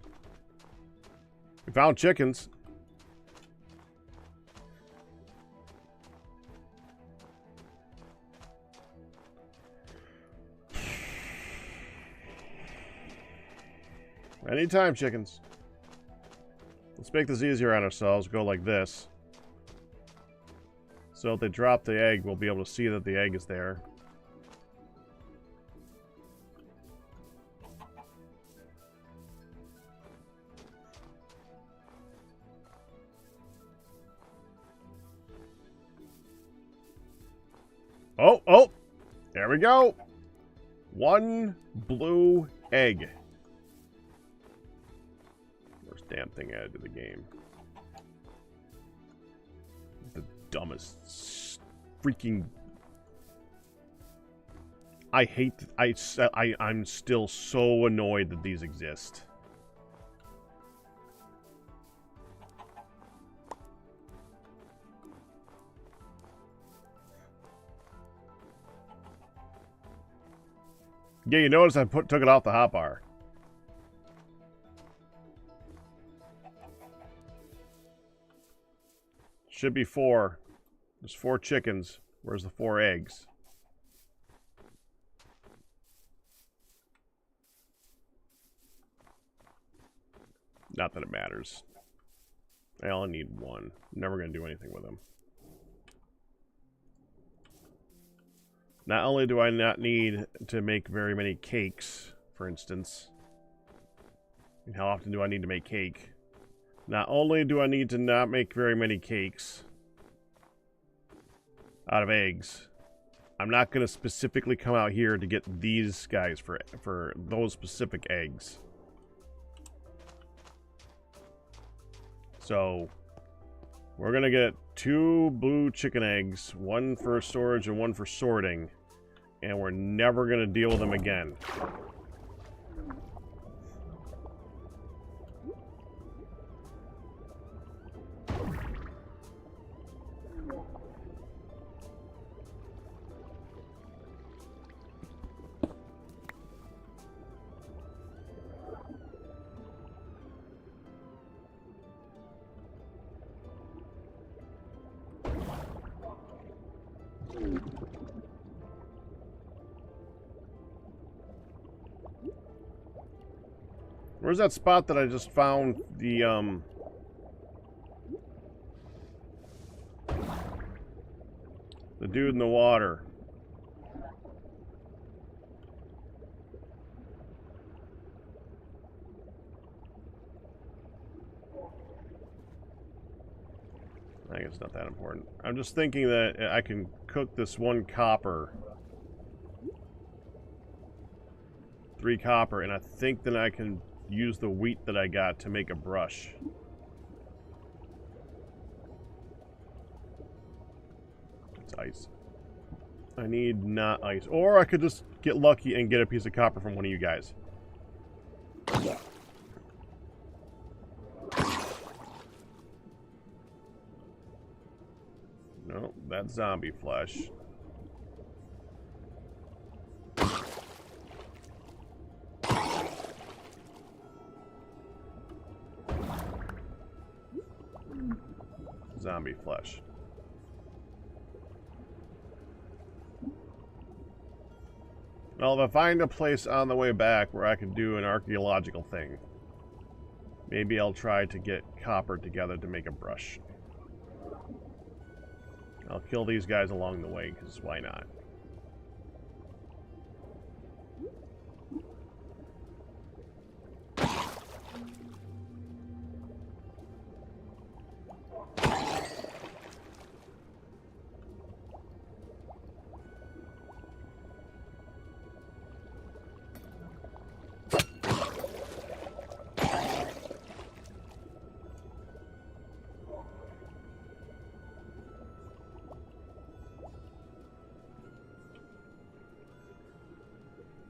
We found chickens. Anytime, chickens. Let's make this easier on ourselves. Go like this. So if they drop the egg, we'll be able to see that the egg is there. Oh, oh! There we go! One blue egg. Worst damn thing added to the game. The dumbest freaking... I hate... I'm still so annoyed that these exist. Yeah, you notice I took it off the hotbar. Should be 4. There's 4 chickens. Where's the 4 eggs? Not that it matters. I only need 1. Never going to do anything with them. Not only do I not need to make very many cakes, for instance. And how often do I need to make cake? Not only do I need to not make very many cakes out of eggs, I'm not going to specifically come out here to get these guys for those specific eggs. So, we're going to get 2 blue chicken eggs, 1 for storage and 1 for sorting, and we're never going to deal with them again. Where's that spot that I just found the dude in the water? I guess it's not that important. I'm just thinking that I can cook this 1 copper. 3 copper, and I think that I can use the wheat that I got to make a brush. It's ice. I need not ice. Or I could just get lucky and get a piece of copper from one of you guys. No, that's zombie flesh. Zombie flesh. Well, if I find a place on the way back where I can do an archaeological thing, maybe I'll try to get copper together to make a brush. I'll kill these guys along the way, because why not?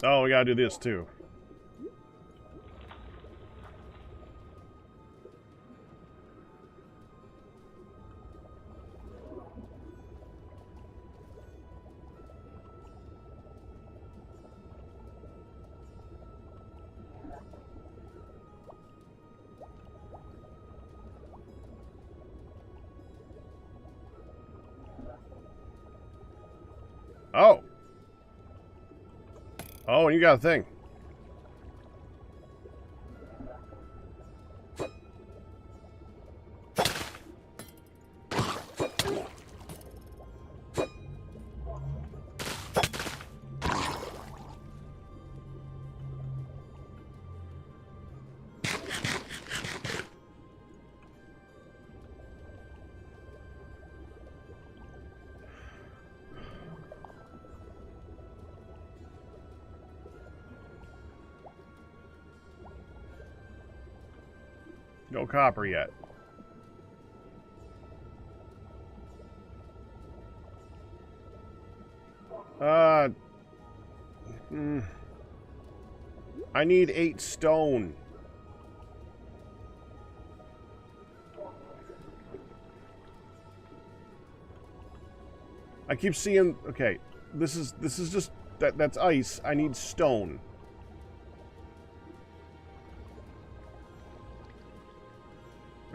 Oh, we gotta do this too. Oh. Oh, and you got a thing. No copper yet. I need 8 stone. I keep seeing, okay, this is just, that's ice. I need stone.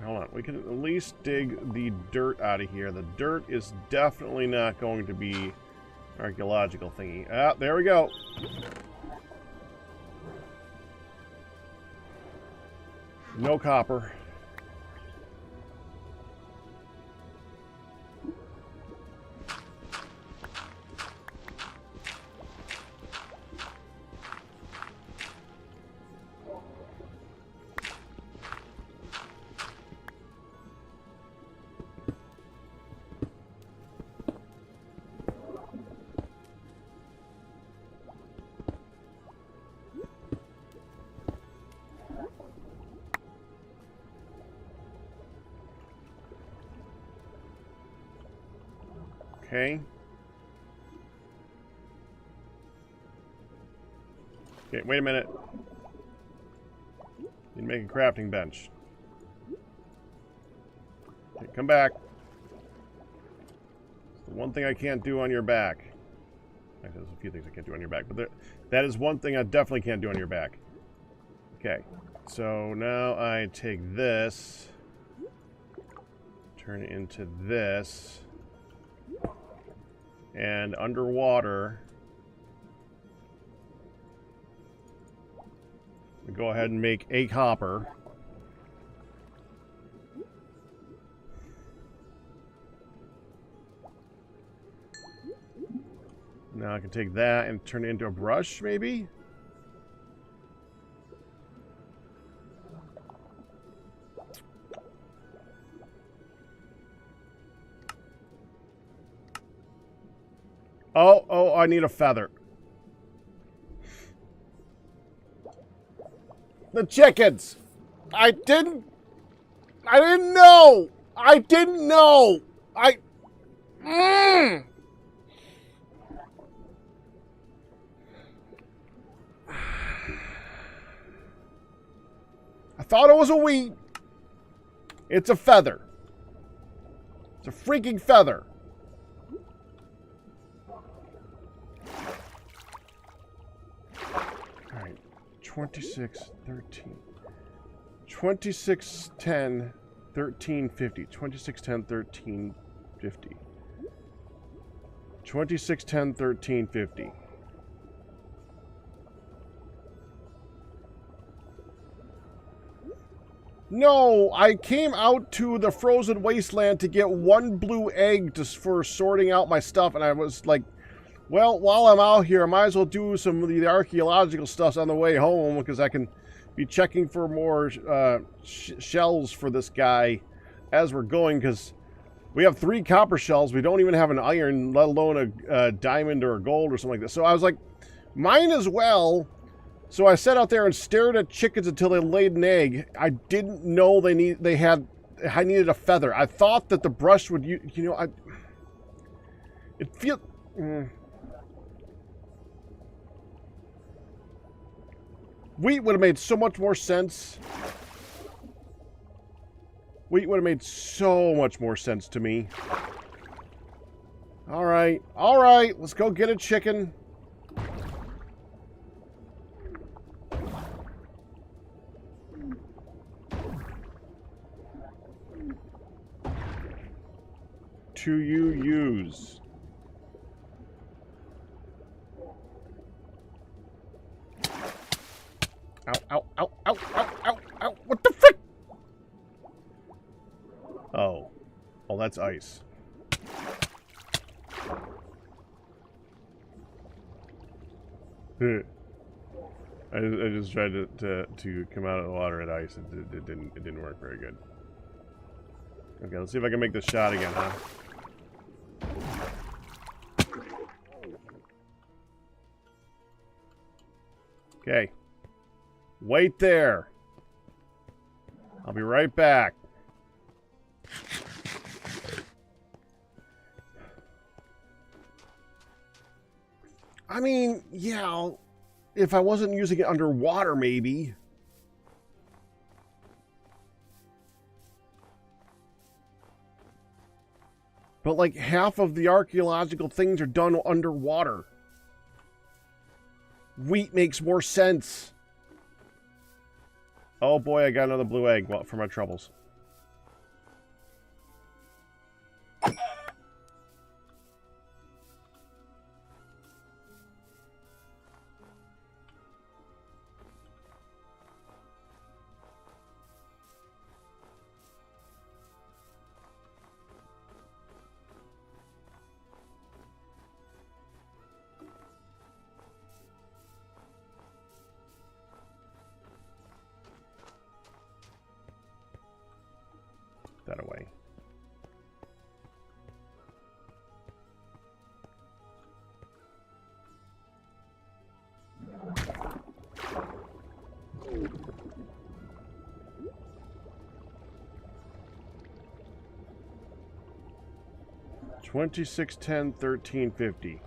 Hold on, we can at least dig the dirt out of here. The dirt is definitely not going to be an archaeological thingy. Ah, there we go. No copper. Okay. Okay, wait a minute. Need to make a crafting bench. Okay, come back. It's the one thing I can't do on your back. Actually, there's a few things I can't do on your back, but that is one thing I definitely can't do on your back. Okay, so now I take this, turn it into this. And underwater, we go ahead and make a copper. Now I can take that and turn it into a brush, maybe? Oh, I need a feather. The chickens! I didn't know! I didn't know! I thought it was a wheat. It's a feather. It's a freaking feather. Alright. 26, 13. 26, 10, 13, 50. 26, 10, 13, 50. 26, 10, 13, 50. No, I came out to the frozen wasteland to get one blue egg for sorting out my stuff, and I was like, well, while I'm out here, I might as well do some of the archaeological stuff on the way home, because I can be checking for more shells for this guy as we're going, because we have 3 copper shells. We don't even have an iron, let alone a diamond or a gold or something like that. So I was like, mine as well. So I sat out there and stared at chickens until they laid an egg. I didn't know I needed a feather. I thought that the brush would, it feels... Wheat would have made so much more sense. Wheat would have made so much more sense to me. All right, let's go get a chicken. To use. Ow. What the frick? Oh, that's ice. I just tried to come out of the water at ice. It didn't work very good. Okay, let's see if I can make this shot again, huh? Okay. Wait there. I'll be right back. I mean, yeah, if I wasn't using it underwater, maybe. But like half of the archaeological things are done underwater. Wheat makes more sense. Oh boy, I got another blue egg for my troubles. That away. $26.10 $13.50.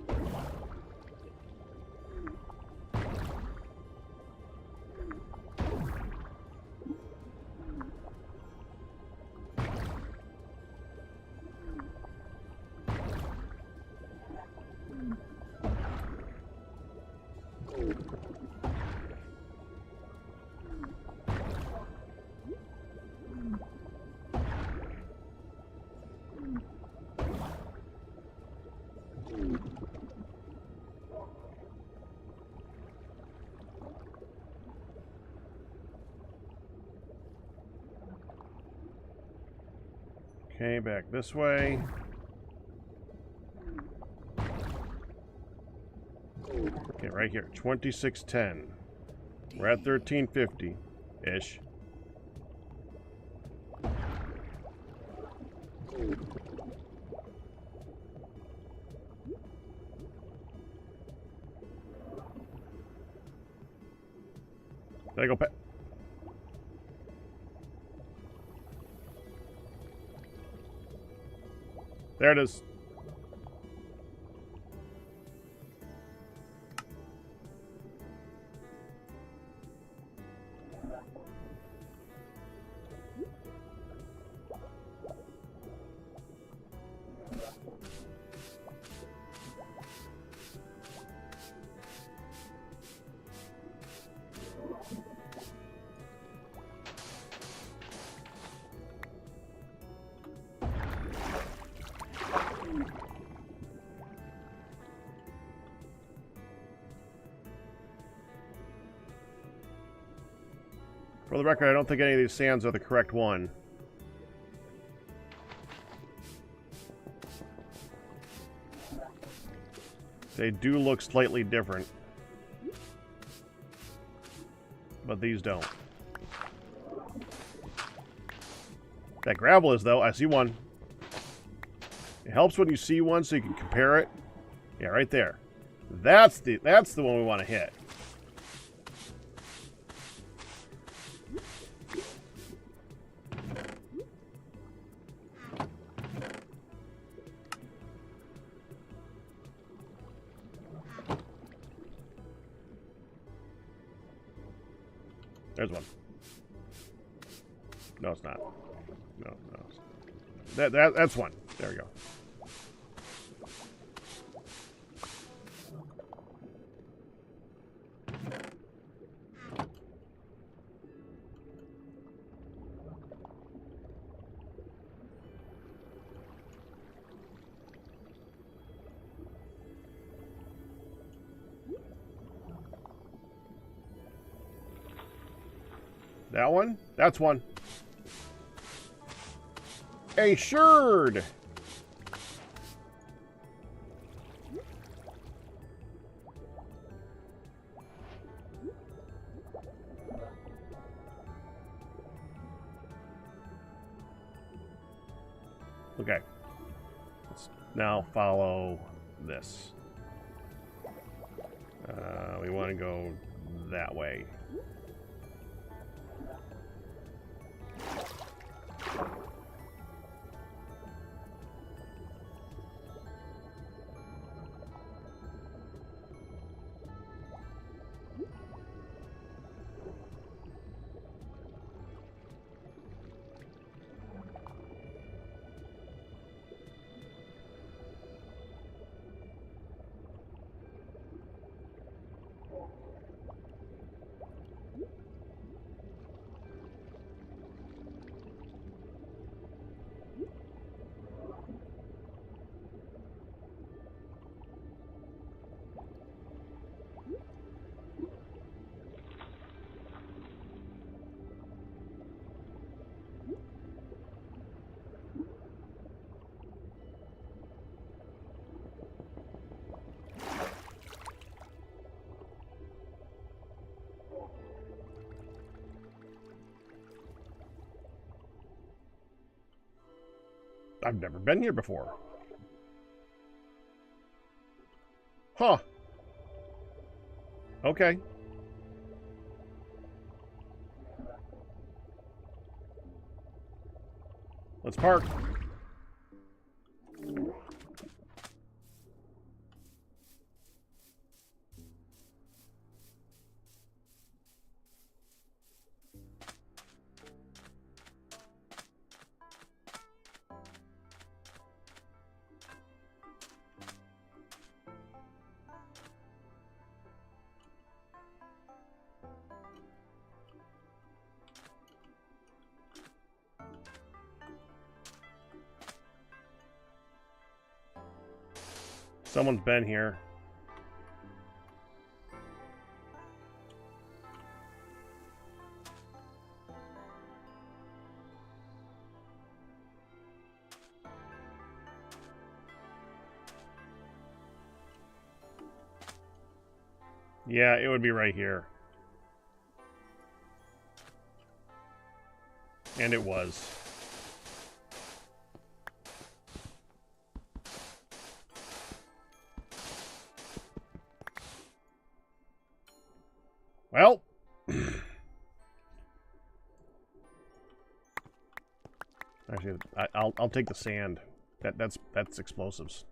Okay, back this way. Okay, right here, 26.10. We're at 13.50-ish. There you go, there it is. For the record, I don't think any of these sands are the correct one. They do look slightly different. But these don't. That gravel is, though. I see one. It helps when you see one so you can compare it. Yeah, right there. That's the one we want to hit. There's one. No, it's not. No. That's one. There we go. That one? That's one. A sherd! Okay. Let's now follow this. We want to go that way. I've never been here before. Huh. Okay. Let's park. Someone's been here. Yeah, it would be right here. And it was. Well, actually, I'll take the sand. That's explosives.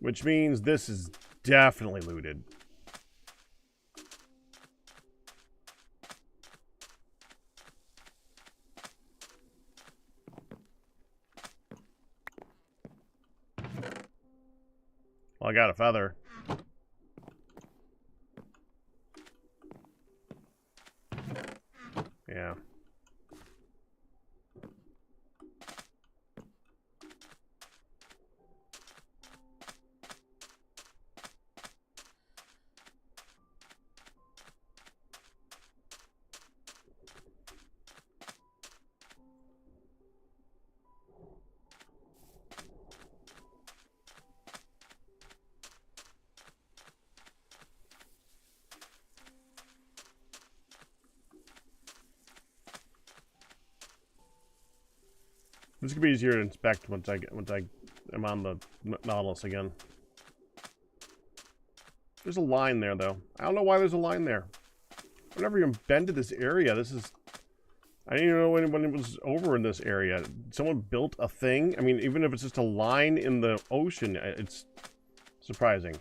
Which means this is definitely looted. Well, I got a feather. Yeah. This could be easier to inspect once I am on the Nautilus again. There's a line there, though. I don't know why there's a line there. I've never even been to this area. This is... I didn't even know when it was over in this area. Someone built a thing? I mean, even if it's just a line in the ocean, it's surprising.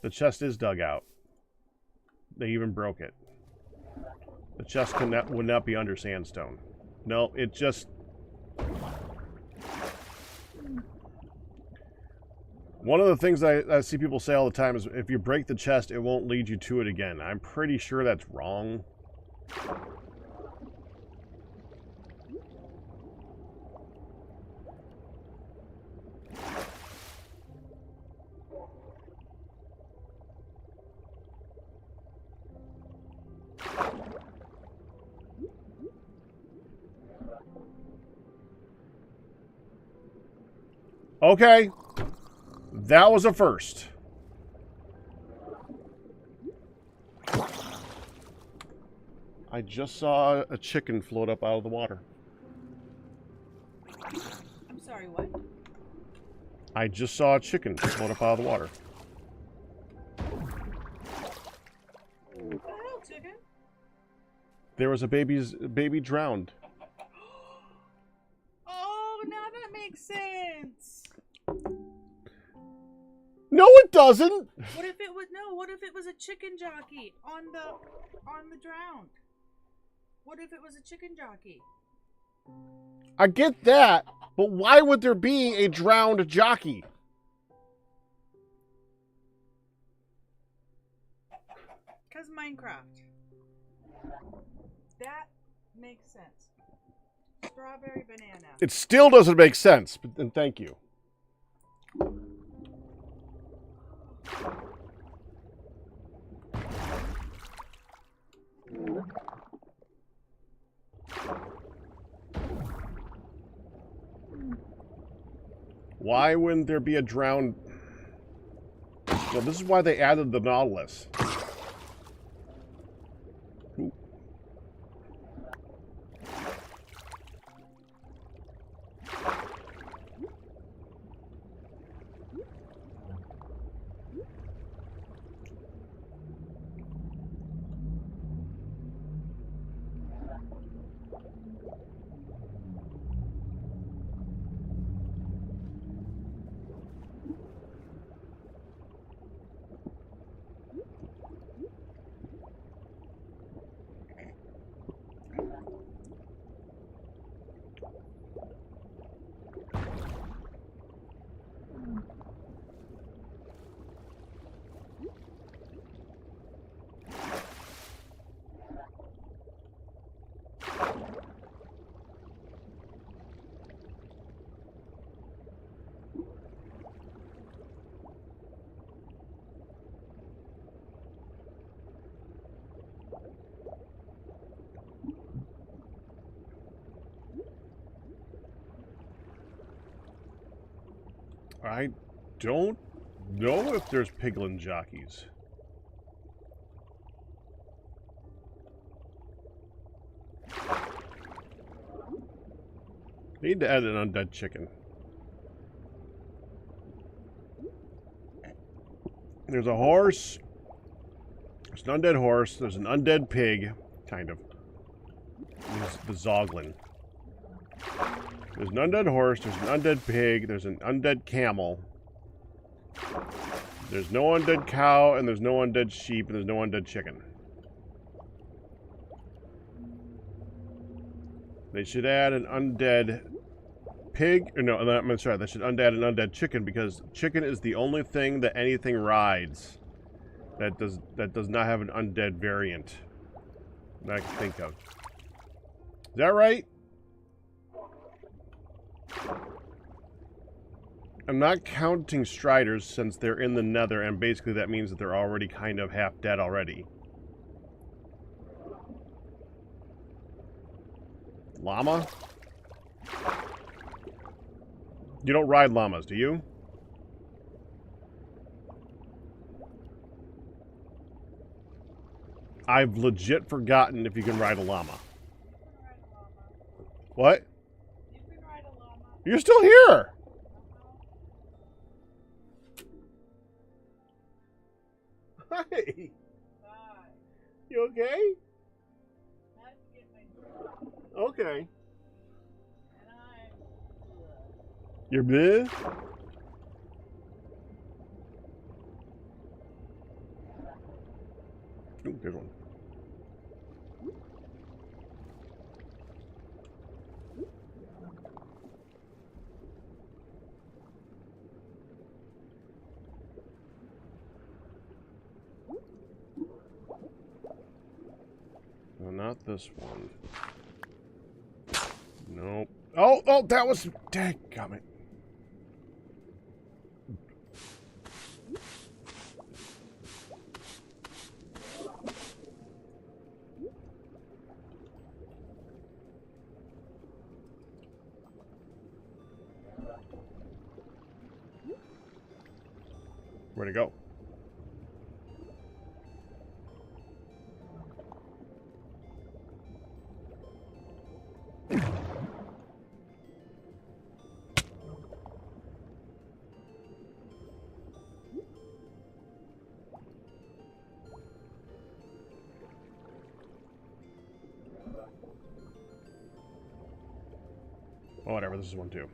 The chest is dug out. They even broke it. The chest would not be under sandstone. No, it just... One of the things I see people say all the time is if you break the chest, it won't lead you to it again. I'm pretty sure that's wrong. Okay. That was a first. I just saw a chicken float up out of the water. I'm sorry, what? I just saw a chicken float up out of the water. What the hell, chicken? There was a baby drowned. Oh, now that makes sense. No, it doesn't. What if it was what if it was a chicken jockey on the drowned? What if it was a chicken jockey? I get that, but why would there be a drowned jockey? Because Minecraft. That makes sense. Strawberry banana. It still doesn't make sense, but then thank you. Why wouldn't there be a drowned... Well, this is why they added the Nautilus. Ooh. I don't know if there's piglin jockeys. Need to add an undead chicken. There's a horse. There's an undead horse. There's an undead pig. Kind of. There's the Zoglin. There's an undead horse, there's an undead pig, there's an undead camel. There's no undead cow, and there's no undead sheep, and there's no undead chicken. They should add an undead pig, or no, I'm sorry, they should add an undead chicken, because chicken is the only thing that anything rides that does not have an undead variant that I can think of. Is that right? I'm not counting Striders since they're in the Nether, and basically that means that they're already kind of half dead already. Llama? You don't ride llamas, do you? I've legit forgotten if you can ride a llama. What? You can ride a llama. You're still here! Hi! Bye. You okay? I have to get my drink. Okay. And I'm... You're bleh? Ooh, there's one. No, not this one. Nope. Oh, that was... Dadgummit. Where'd it go? Oh, whatever, this is one too.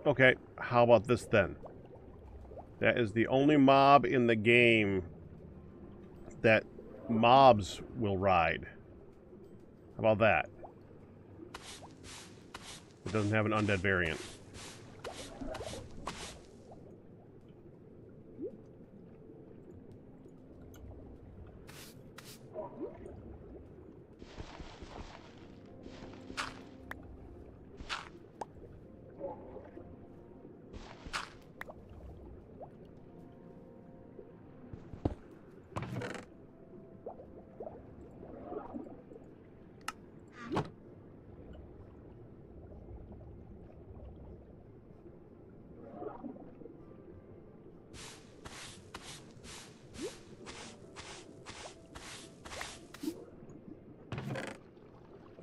Okay, how about this then? That is the only mob in the game that mobs will ride. How about that? It doesn't have an undead variant.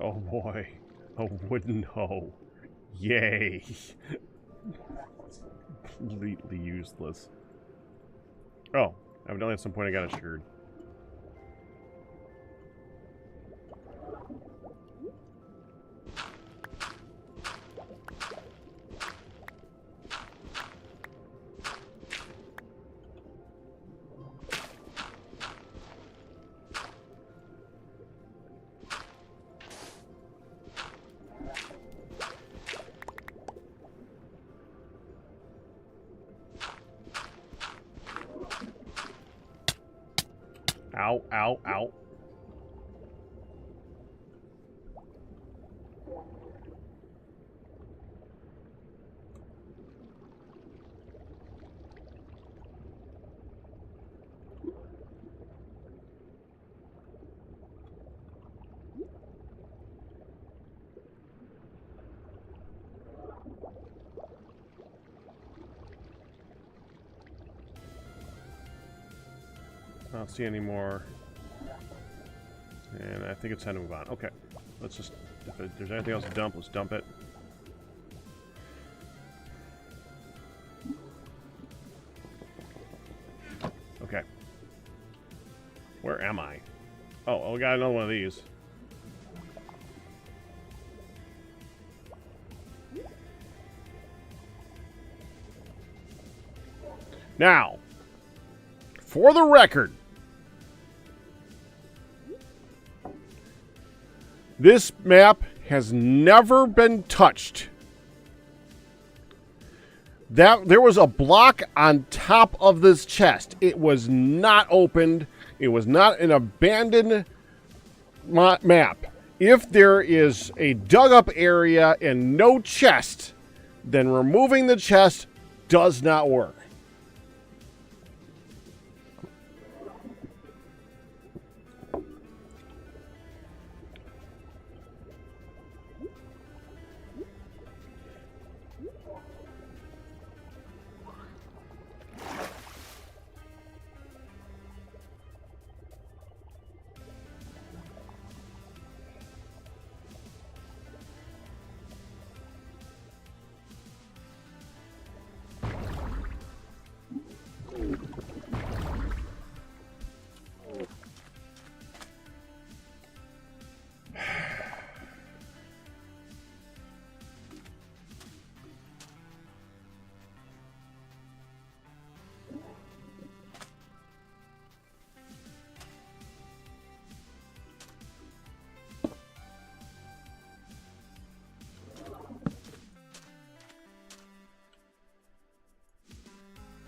Oh boy. A wooden hoe. Yay. Completely useless. Oh, evidently at some point I got it sugared. Ow, ow, ow. I don't see any more. And I think it's time to move on. Okay. Let's just, if there's anything else to dump, let's dump it. Okay. Where am I? Oh, we got another one of these. Now, for the record, this map has never been touched. There was a block on top of this chest. It was not opened. It was not an abandoned map. If there is a dug up area and no chest, then removing the chest does not work.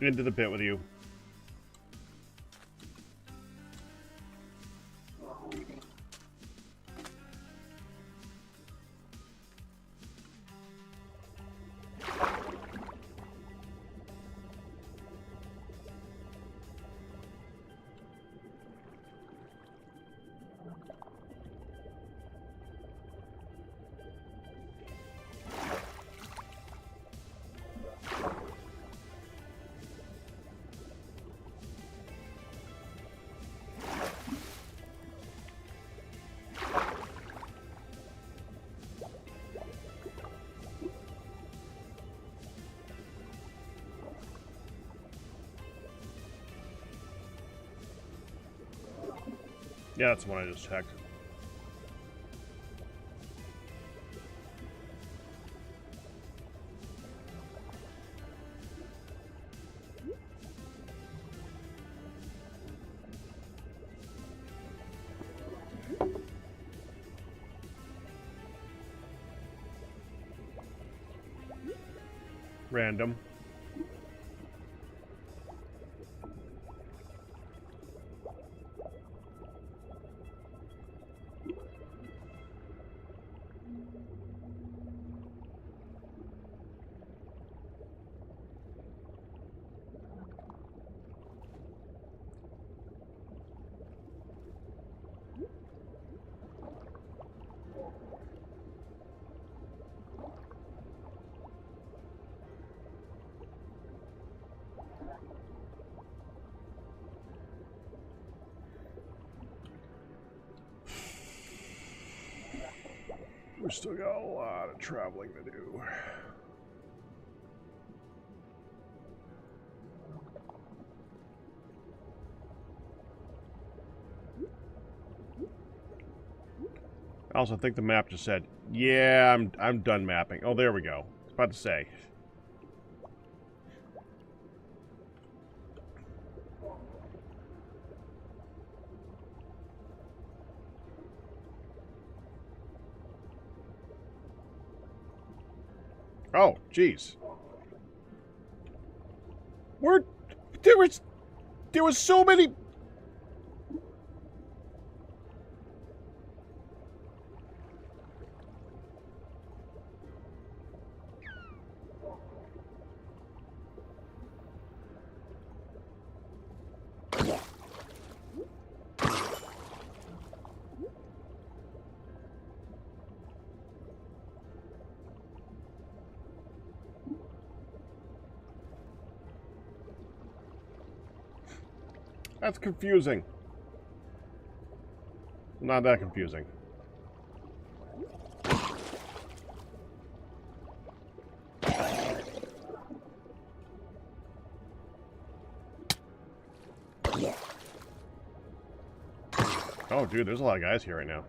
Into the pit with you. Yeah, that's the one I just checked. Random. We still got a lot of traveling to do. I also think the map just said, "Yeah, I'm done mapping." Oh, there we go. I was about to say. Oh, jeez. There was so many. That's confusing. Not that confusing. Oh, dude, there's a lot of guys here right now.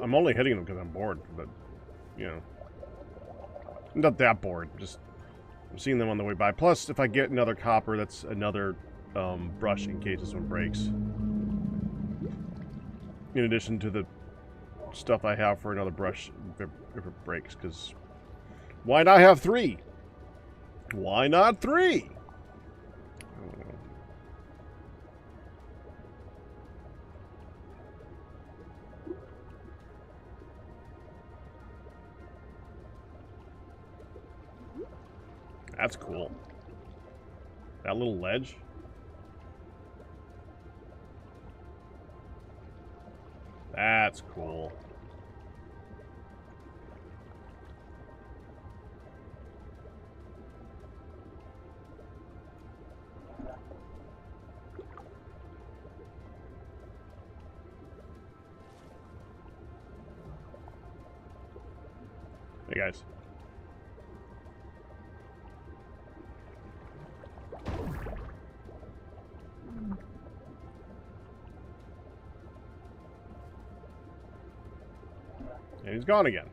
I'm only hitting them because I'm bored, but, you know. I'm not that bored, just I'm seeing them on the way by. Plus, if I get another copper, that's another brush in case this one breaks. In addition to the stuff I have for another brush if it breaks, because why not have 3? Why not 3? That's cool. That little ledge. That's cool. Hey guys. And he's gone again.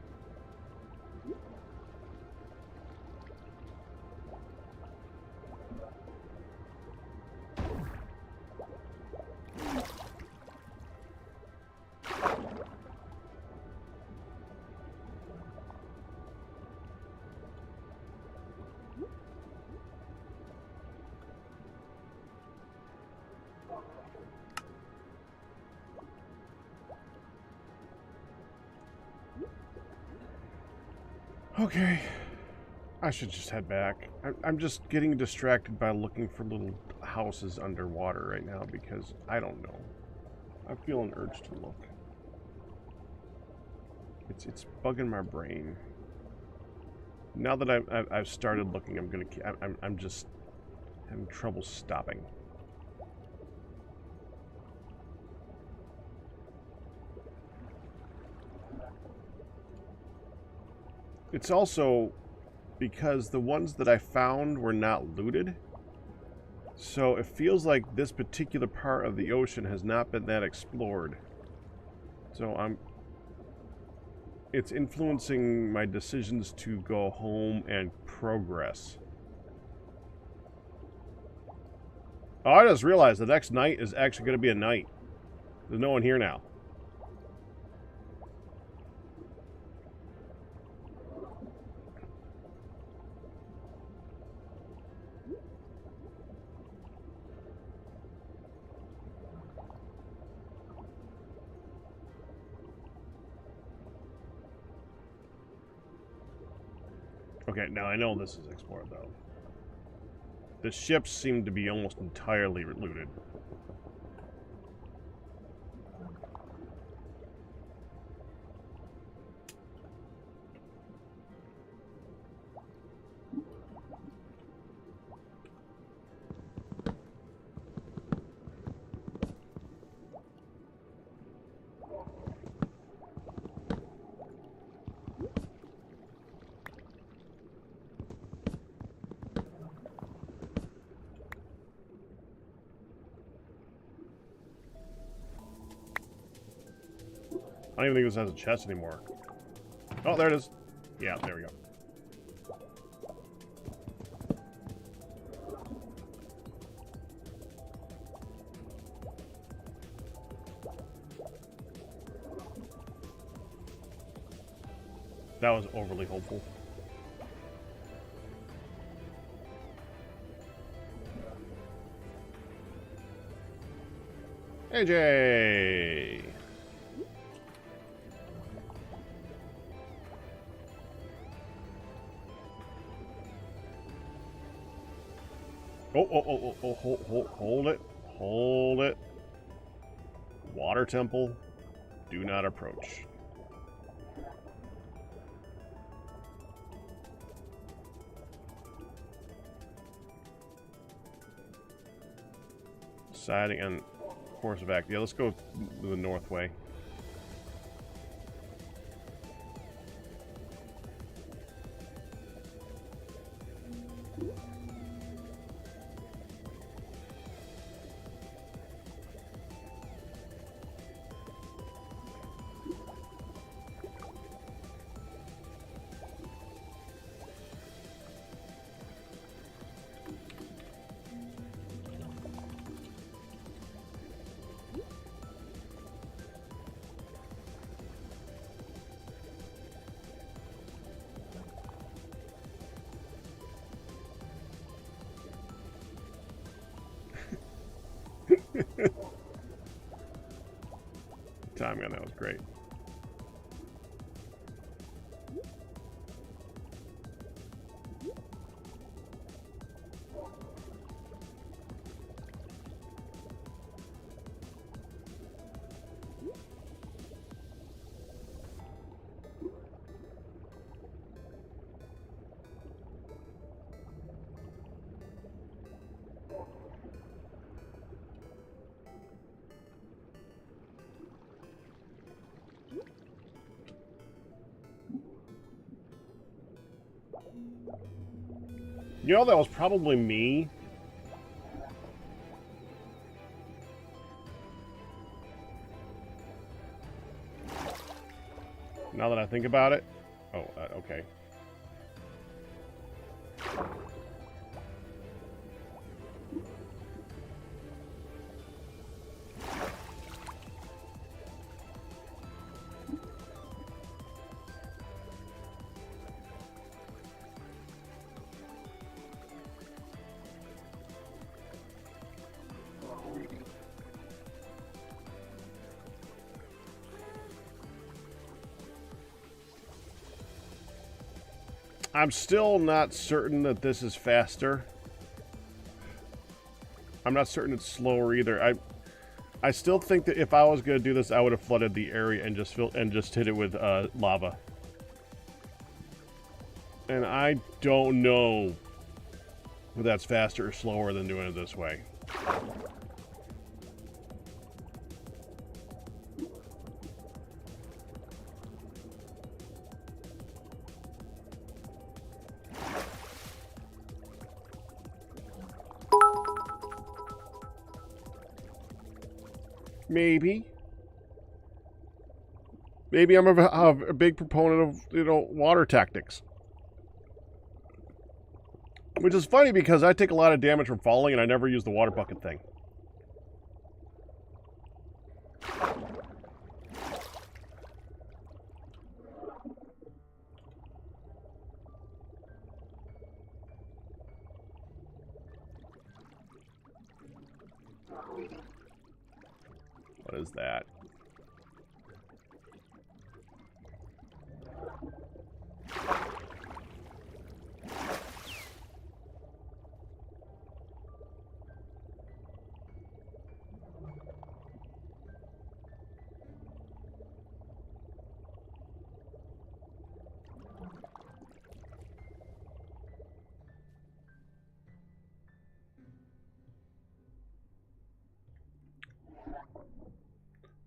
Okay. I should just head back. I'm just getting distracted by looking for little houses underwater right now because I don't know. I feel an urge to look. It's bugging my brain. Now that I've started looking, I'm just having trouble stopping. It's also because the ones that I found were not looted. So it feels like this particular part of the ocean has not been that explored. So it's influencing my decisions to go home and progress. Oh, I just realized the next night is actually going to be a night. There's no one here now. Okay, now I know this is explored, though. The ships seem to be almost entirely looted. I don't even think this has a chest anymore. Oh, there it is. Yeah, there we go. That was overly hopeful. AJ! Oh, hold it. Hold it. Water temple. Do not approach. Siding and horseback. Yeah, let's go the north way. Timing on that was great. You know, that was probably me. Now that I think about it. Oh, okay. I'm still not certain that this is faster. I'm not certain it's slower either. I still think that if I was going to do this, I would have flooded the area and just hit it with lava. And I don't know if that's faster or slower than doing it this way. Maybe. Maybe I'm a big proponent of, you know, water tactics. Which is funny because I take a lot of damage from falling and I never use the water bucket thing. What is that?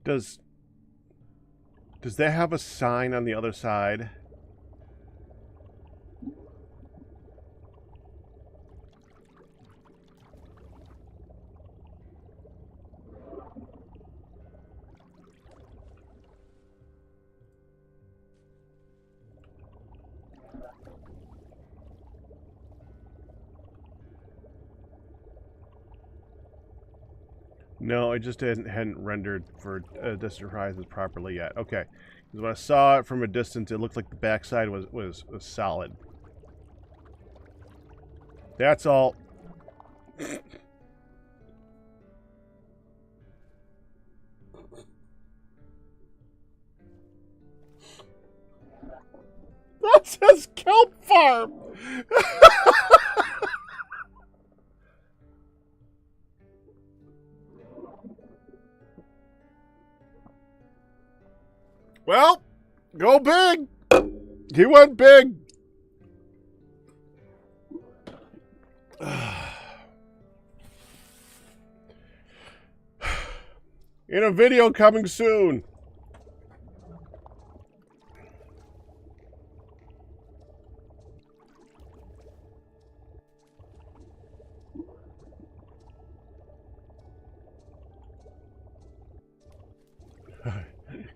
Does that have a sign on the other side? No, it just hadn't rendered for distant horizons properly yet. Okay. Because when I saw it from a distance, it looked like the backside was solid. That's all. That says kelp farm! Well, go big! He went big! In a video coming soon.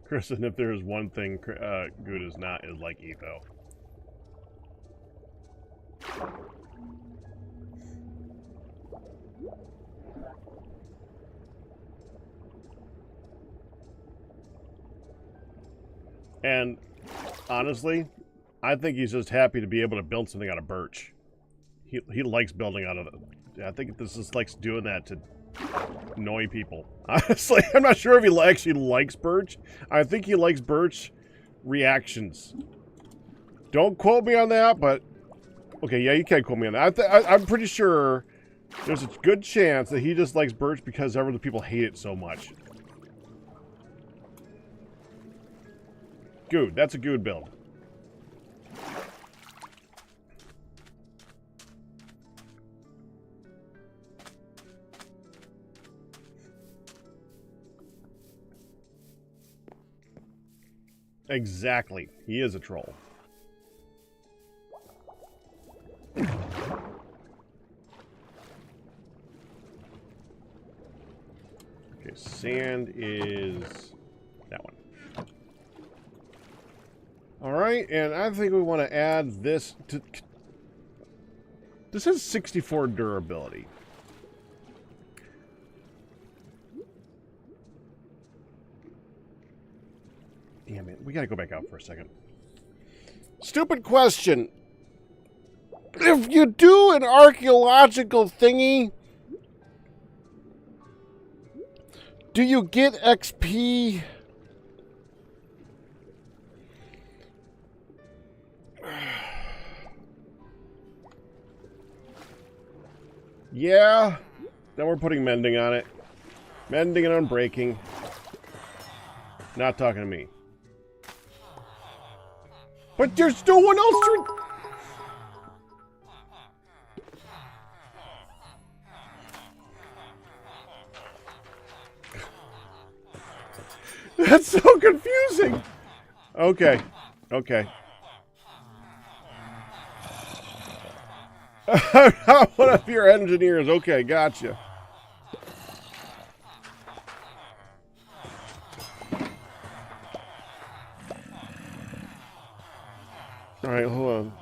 Kristen, if there is one thing good is not, is like Etho. And honestly, I think he's just happy to be able to build something out of birch. He likes building out of it. I think this is likes doing that to annoy people. Honestly, I'm not sure if he actually likes birch. I think he likes birch reactions. Don't quote me on that, but okay, yeah, you can quote me on that. I'm pretty sure there's a good chance that he just likes birch because other people hate it so much. Good, that's a good build. Exactly. He is a troll. Okay, sand is that one. Alright, and I think we want to add this to... This has 64 durability. Damn it, we gotta go back out for a second. Stupid question. If you do an archaeological thingy, do you get XP? Yeah. Then we're putting mending on it. Mending and unbreaking. Not talking to me. But there's no one else to... That's so confusing. Okay. Okay. One of your engineers. Okay, gotcha. All right, hold on.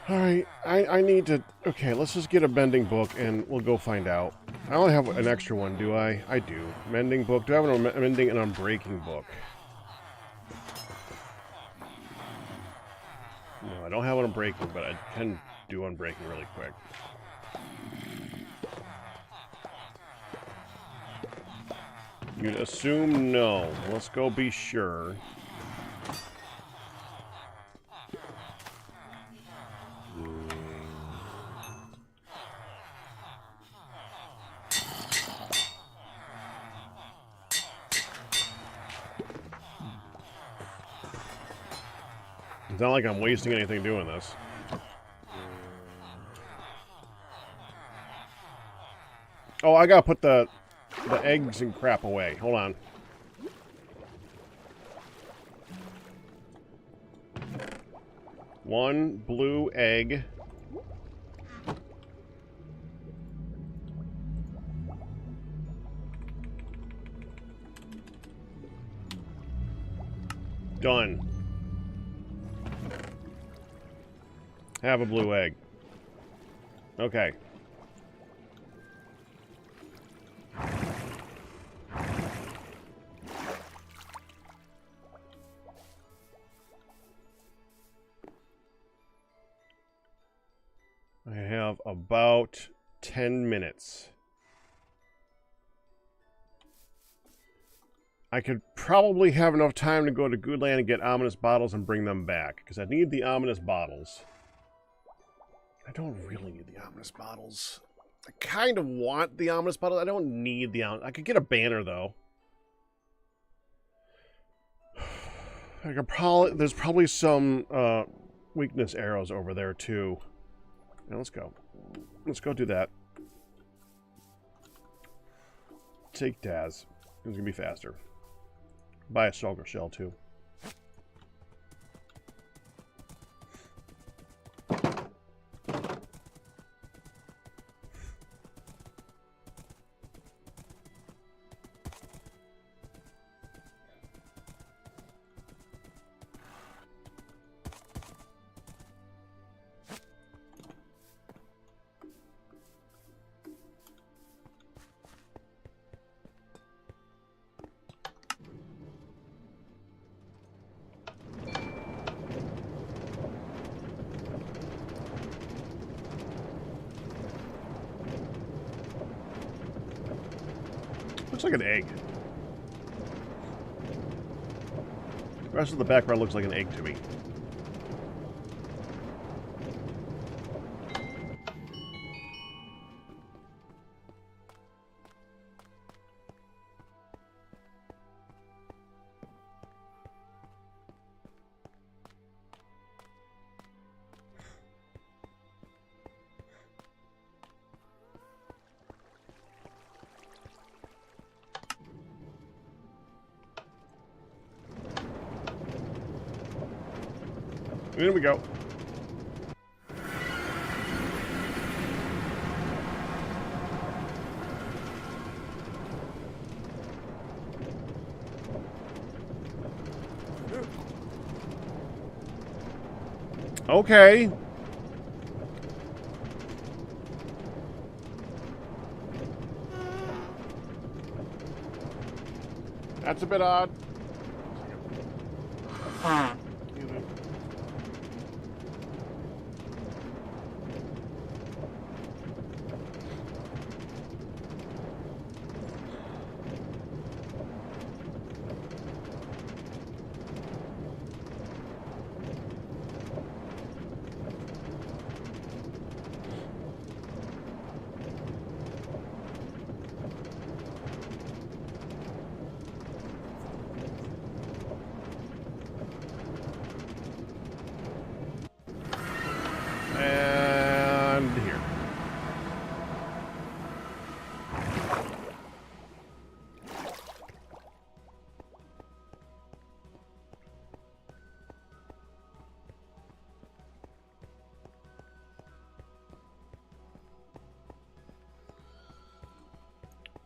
All right, I need to... Okay, let's just get a mending book and we'll go find out. I only have an extra one, do I? I do. Mending book. Do I have a mending and unbreaking book? No, I don't have an unbreaking, but I can do unbreaking really quick. You'd assume no. Let's go be sure. It's not like I'm wasting anything doing this. Oh, I gotta put the eggs and crap away. Hold on. One blue egg. Done. Have a blue egg. Okay. I have about 10 minutes. I could probably have enough time to go to Goodland and get ominous bottles and bring them back, because I need the ominous bottles. I don't really need the ominous bottles. I kind of want the ominous bottles. I don't need the ominous. I could get a banner, though. I could probably... There's probably some weakness arrows over there, too. Yeah, let's go. Let's go do that. Take Daz. It's going to be faster. Buy a Shulker Shell, too. Looks like an egg. The rest of the background looks like an egg to me. Here we go. Okay. That's a bit odd. And here.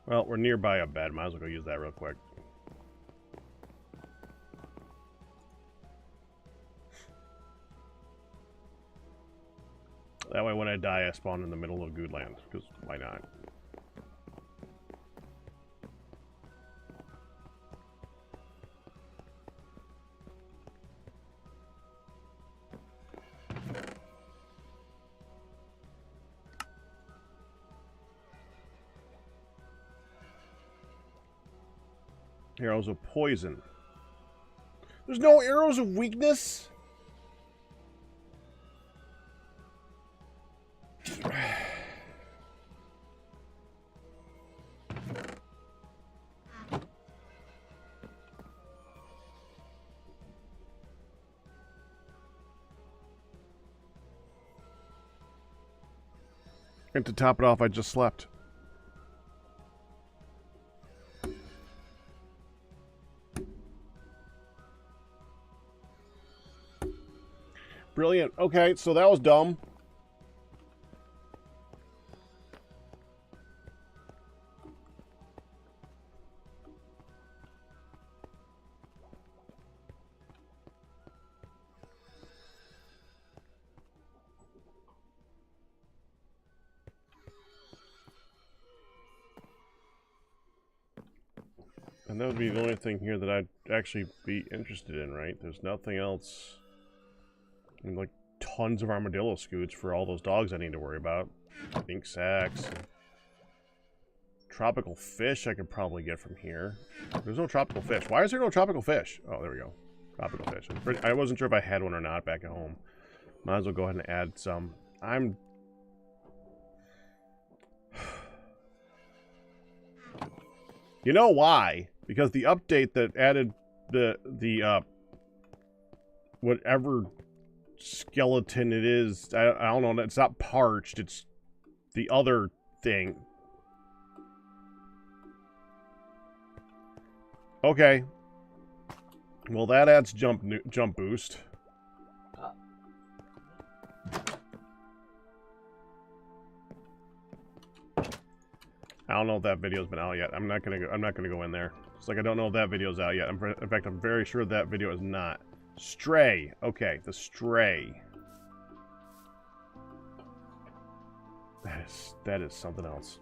Well, we're nearby a bed. Might as well go use that real quick. That way when I die, I spawn in the middle of Goodland, because why not? Arrows of poison. There's no arrows of weakness? And to top it off, I just slept. Brilliant. Okay, so that was dumb. And that would be the only thing here that I'd actually be interested in, right? There's nothing else. I mean, like, tons of armadillo scoots for all those dogs I need to worry about. Ink sacs. Tropical fish I could probably get from here. There's no tropical fish. Why is there no tropical fish? Oh, there we go. Tropical fish. I wasn't sure if I had one or not back at home. Might as well go ahead and add some. You know why? Because the update that added the whatever skeleton it is, I don't know, it's not parched, it's the other thing. Okay. Well, that adds jump boost. I don't know if that video's been out yet. I'm not gonna go in there. It's like I don't know if that video's out yet. In fact, I'm very sure that video is not. Stray. Okay, the stray. That is something else.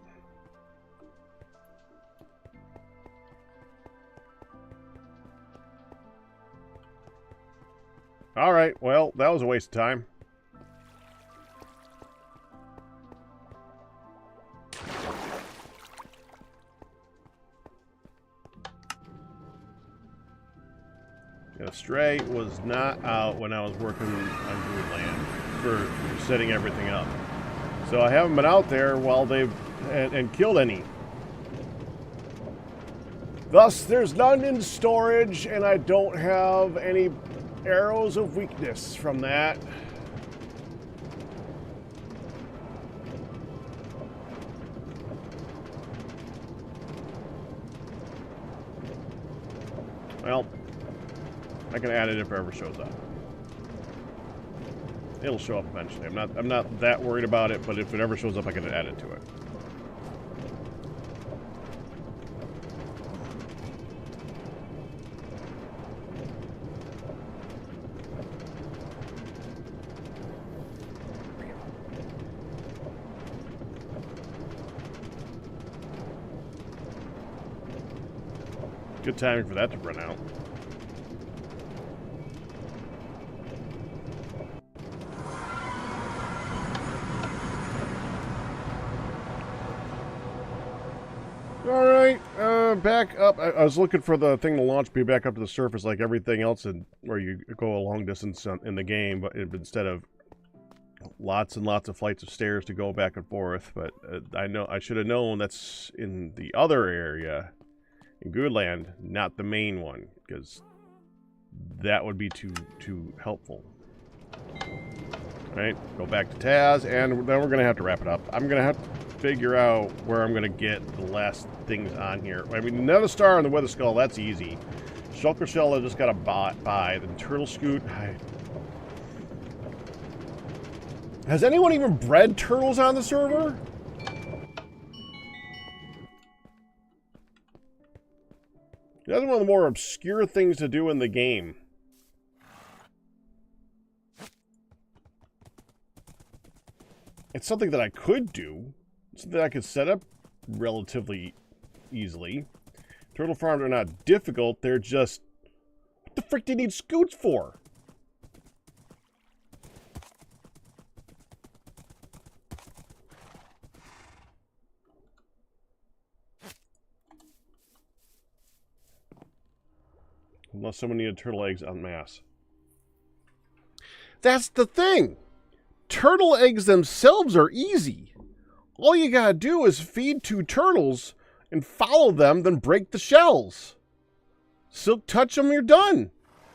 Alright, well, that was a waste of time. Yeah, Stray was not out when I was working on Greenland for setting everything up. So I haven't been out there while they've and killed any. Thus, there's none in storage, and I don't have any arrows of weakness from that. Well, I can add it if it ever shows up. It'll show up eventually. I'm not that worried about it, but if it ever shows up, I can add it to it. Good timing for that to run out. Alright, back up. I was looking for the thing to launch me back up to the surface like everything else where you go a long distance in the game, but instead of lots and lots of flights of stairs to go back and forth. But I should have known that's in the other area in Goodland, not the main one, because that would be too helpful. Alright, go back to Taz, and then we're going to have to wrap it up. I'm going to have to figure out where I'm going to get the last things on here. I mean, another star on the Wither Skull, that's easy. Shulker Shell, I just got to buy. The Turtle Scoot, has anyone even bred turtles on the server? That's one of the more obscure things to do in the game. It's something that I could do. Something I could set up relatively easily. Turtle farms are not difficult, they're just... What the frick do you need scoots for? Unless someone needed turtle eggs en masse. That's the thing! Turtle eggs themselves are easy. All you gotta do is feed 2 turtles and follow them, then break the shells. Silk touch them, you're done.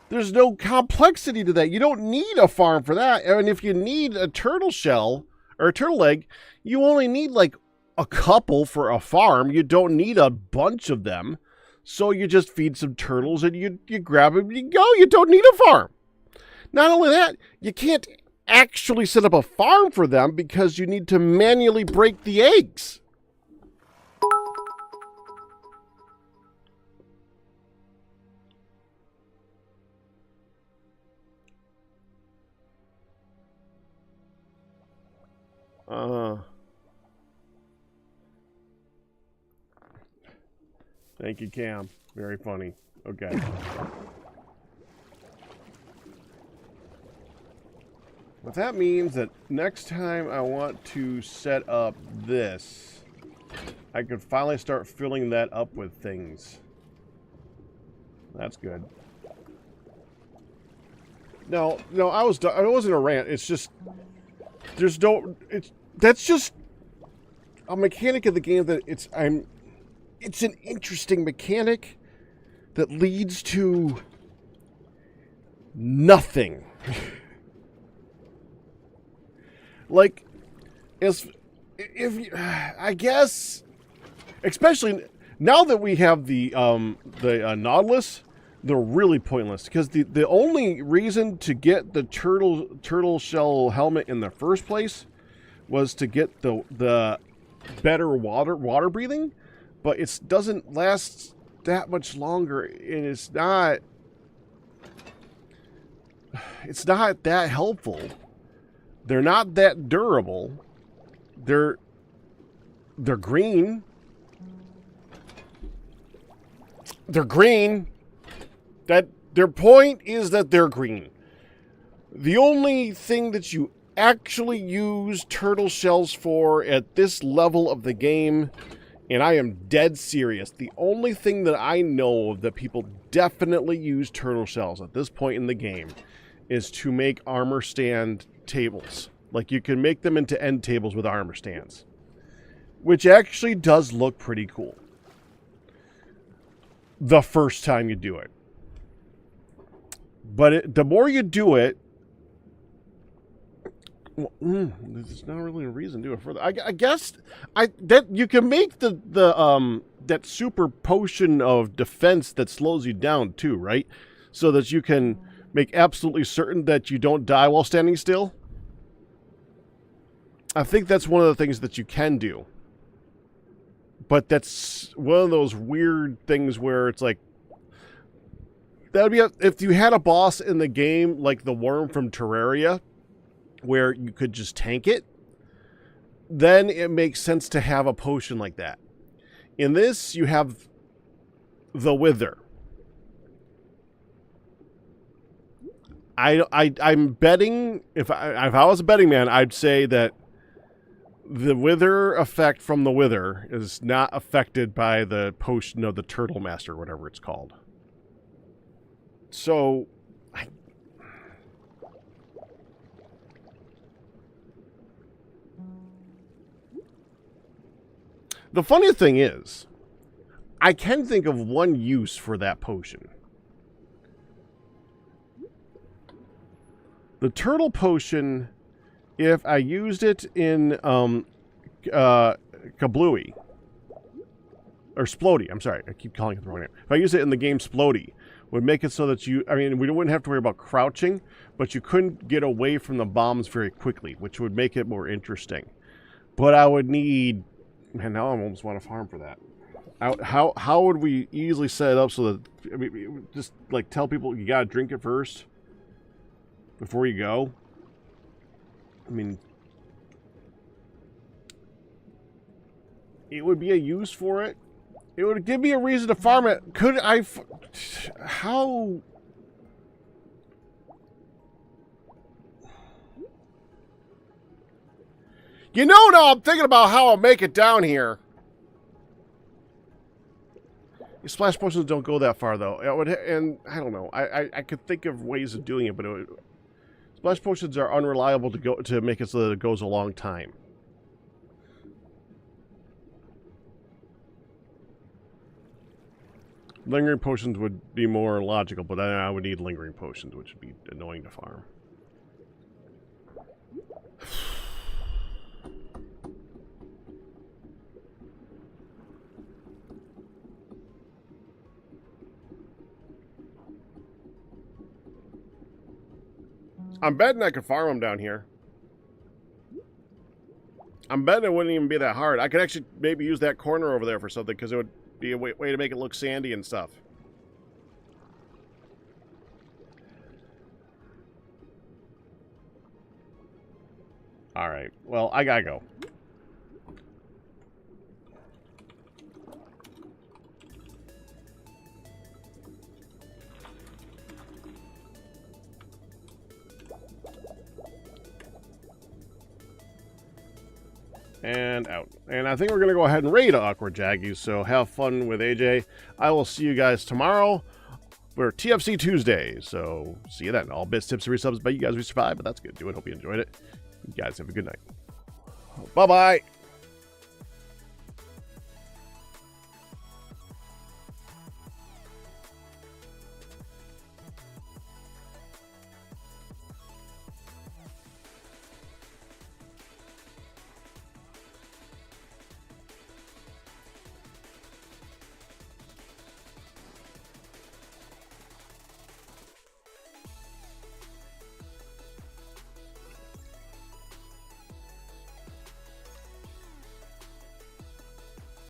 There's no complexity to that. You don't need a farm for that. And if you need a turtle shell or a turtle egg, you only need like a couple for a farm. You don't need a bunch of them. So you just feed some turtles and you grab them and you go. You don't need a farm. Not only that, you can't actually set up a farm for them because you need to manually break the eggs. Thank you, Cam. Very funny. Okay. But that means that next time I want to set up this, I could finally start filling that up with things. That's good. No, I wasn't a rant. It's just that's just a mechanic of the game that it's an interesting mechanic that leads to nothing. Like, if I guess, especially now that we have the Nautilus, they're really pointless because the only reason to get the turtle shell helmet in the first place was to get the better water breathing, but it doesn't last that much longer, and it's not that helpful. They're not that durable. They're green. They're green. That their point is that they're green. The only thing that you actually use turtle shells for at this level of the game, and I am dead serious, the only thing that I know of that people definitely use turtle shells at this point in the game is to make armor stand tables. Like, you can make them into end tables with armor stands, which actually does look pretty cool the first time you do it. But the more you do it, well, there's not really a reason to do it further. I guess that you can make that super potion of defense that slows you down too, right? So that you can make absolutely certain that you don't die while standing still. I think that's one of the things that you can do. But that's one of those weird things where it's like, that would be if you had a boss in the game like the worm from Terraria, where you could just tank it, then it makes sense to have a potion like that. In this, you have the Wither. I'm betting, if I was a betting man, I'd say that the Wither effect from the Wither is not affected by the potion of the Turtle Master, whatever it's called. So, the funny thing is, I can think of one use for that potion. The turtle potion, if I used it in Kablooey, or Splody, I'm sorry, I keep calling it the wrong name. If I use it in the game Splody, would make it so that we wouldn't have to worry about crouching, but you couldn't get away from the bombs very quickly, which would make it more interesting. But I would need, man, now I almost want to farm for that. How would we easily set it up so that, just like tell people you gotta drink it first before you go? I mean, it would be a use for it. It would give me a reason to farm it. Could I? How? You know, now I'm thinking about how I'll make it down here. Splash potions don't go that far, though. It would, and I don't know. I could think of ways of doing it, but splash potions are unreliable to make it so that it goes a long time. Lingering potions would be more logical, but then I would need lingering potions, which would be annoying to farm. I'm betting I could farm them down here. I'm betting it wouldn't even be that hard. I could actually maybe use that corner over there for something, because it would be a way to make it look sandy and stuff. Alright, well, I gotta go. and out. And I think we're going to go ahead and raid Awkward Jaggies, so have fun with AJ. I will see you guys tomorrow for TFC Tuesday, so see you then. All bits, tips, and resubs by you guys. We survived, but that's good. Do it. Hope you enjoyed it. You guys have a good night. Bye-bye.